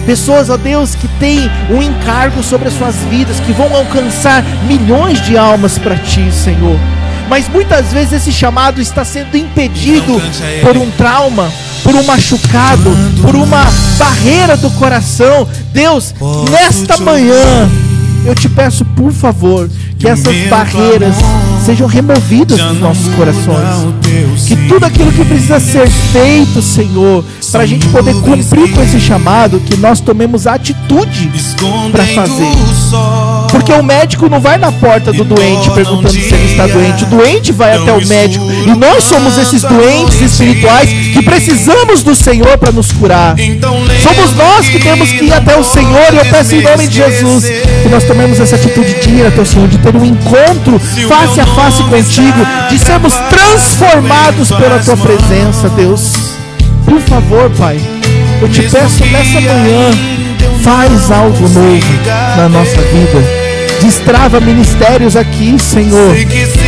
A: Pessoas, ó Deus, que têm um encargo sobre as suas vidas, que vão alcançar milhões de almas para Ti, Senhor. Mas muitas vezes esse chamado está sendo impedido por um trauma, por um machucado, por uma barreira do coração. Deus, nesta manhã, eu te peço, por favor, que essas barreiras sejam removidas dos nossos corações. Que tudo aquilo que precisa ser feito, Senhor, para a gente poder cumprir com esse chamado, que nós tomemos a atitude para fazer. Porque o médico não vai na porta do doente perguntando se ele está doente. O doente vai até o médico. E nós somos esses doentes espirituais que precisamos do Senhor para nos curar. Somos nós que temos que ir até o Senhor. E eu peço em nome de Jesus que nós tomemos essa atitude de ir até o Senhor, de ter um encontro face a face contigo, de sermos transformados pela Tua presença, Deus. Por favor, Pai, eu te peço nessa manhã, faz algo novo na nossa vida. Destrava ministérios aqui, Senhor.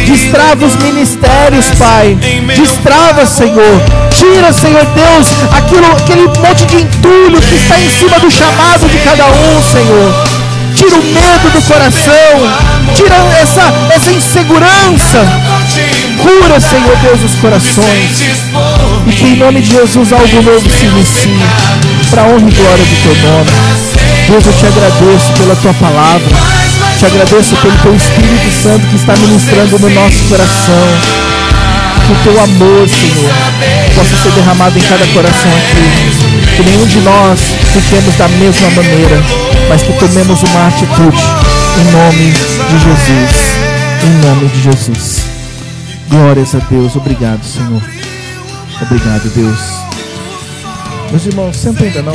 A: Destrava os ministérios, Pai. Destrava, Senhor. Tira, Senhor Deus, aquele monte de entulho que está em cima do chamado de cada um, Senhor. Tira o medo do coração. Tira essa insegurança. Cura, Senhor Deus, os corações. E que em nome de Jesus algo novo se inicie, para a honra e glória do Teu nome. Deus, eu te agradeço pela Tua palavra. Te agradeço pelo Teu Espírito Santo que está ministrando no nosso coração. Que o Teu amor, Senhor, possa ser derramado em cada coração aqui. Que nenhum de nós fiquemos da mesma maneira, mas que tomemos uma atitude em nome de Jesus. Em nome de Jesus. Glórias a Deus. Obrigado, Senhor. Obrigado, Deus. Meus irmãos, sempre ainda não.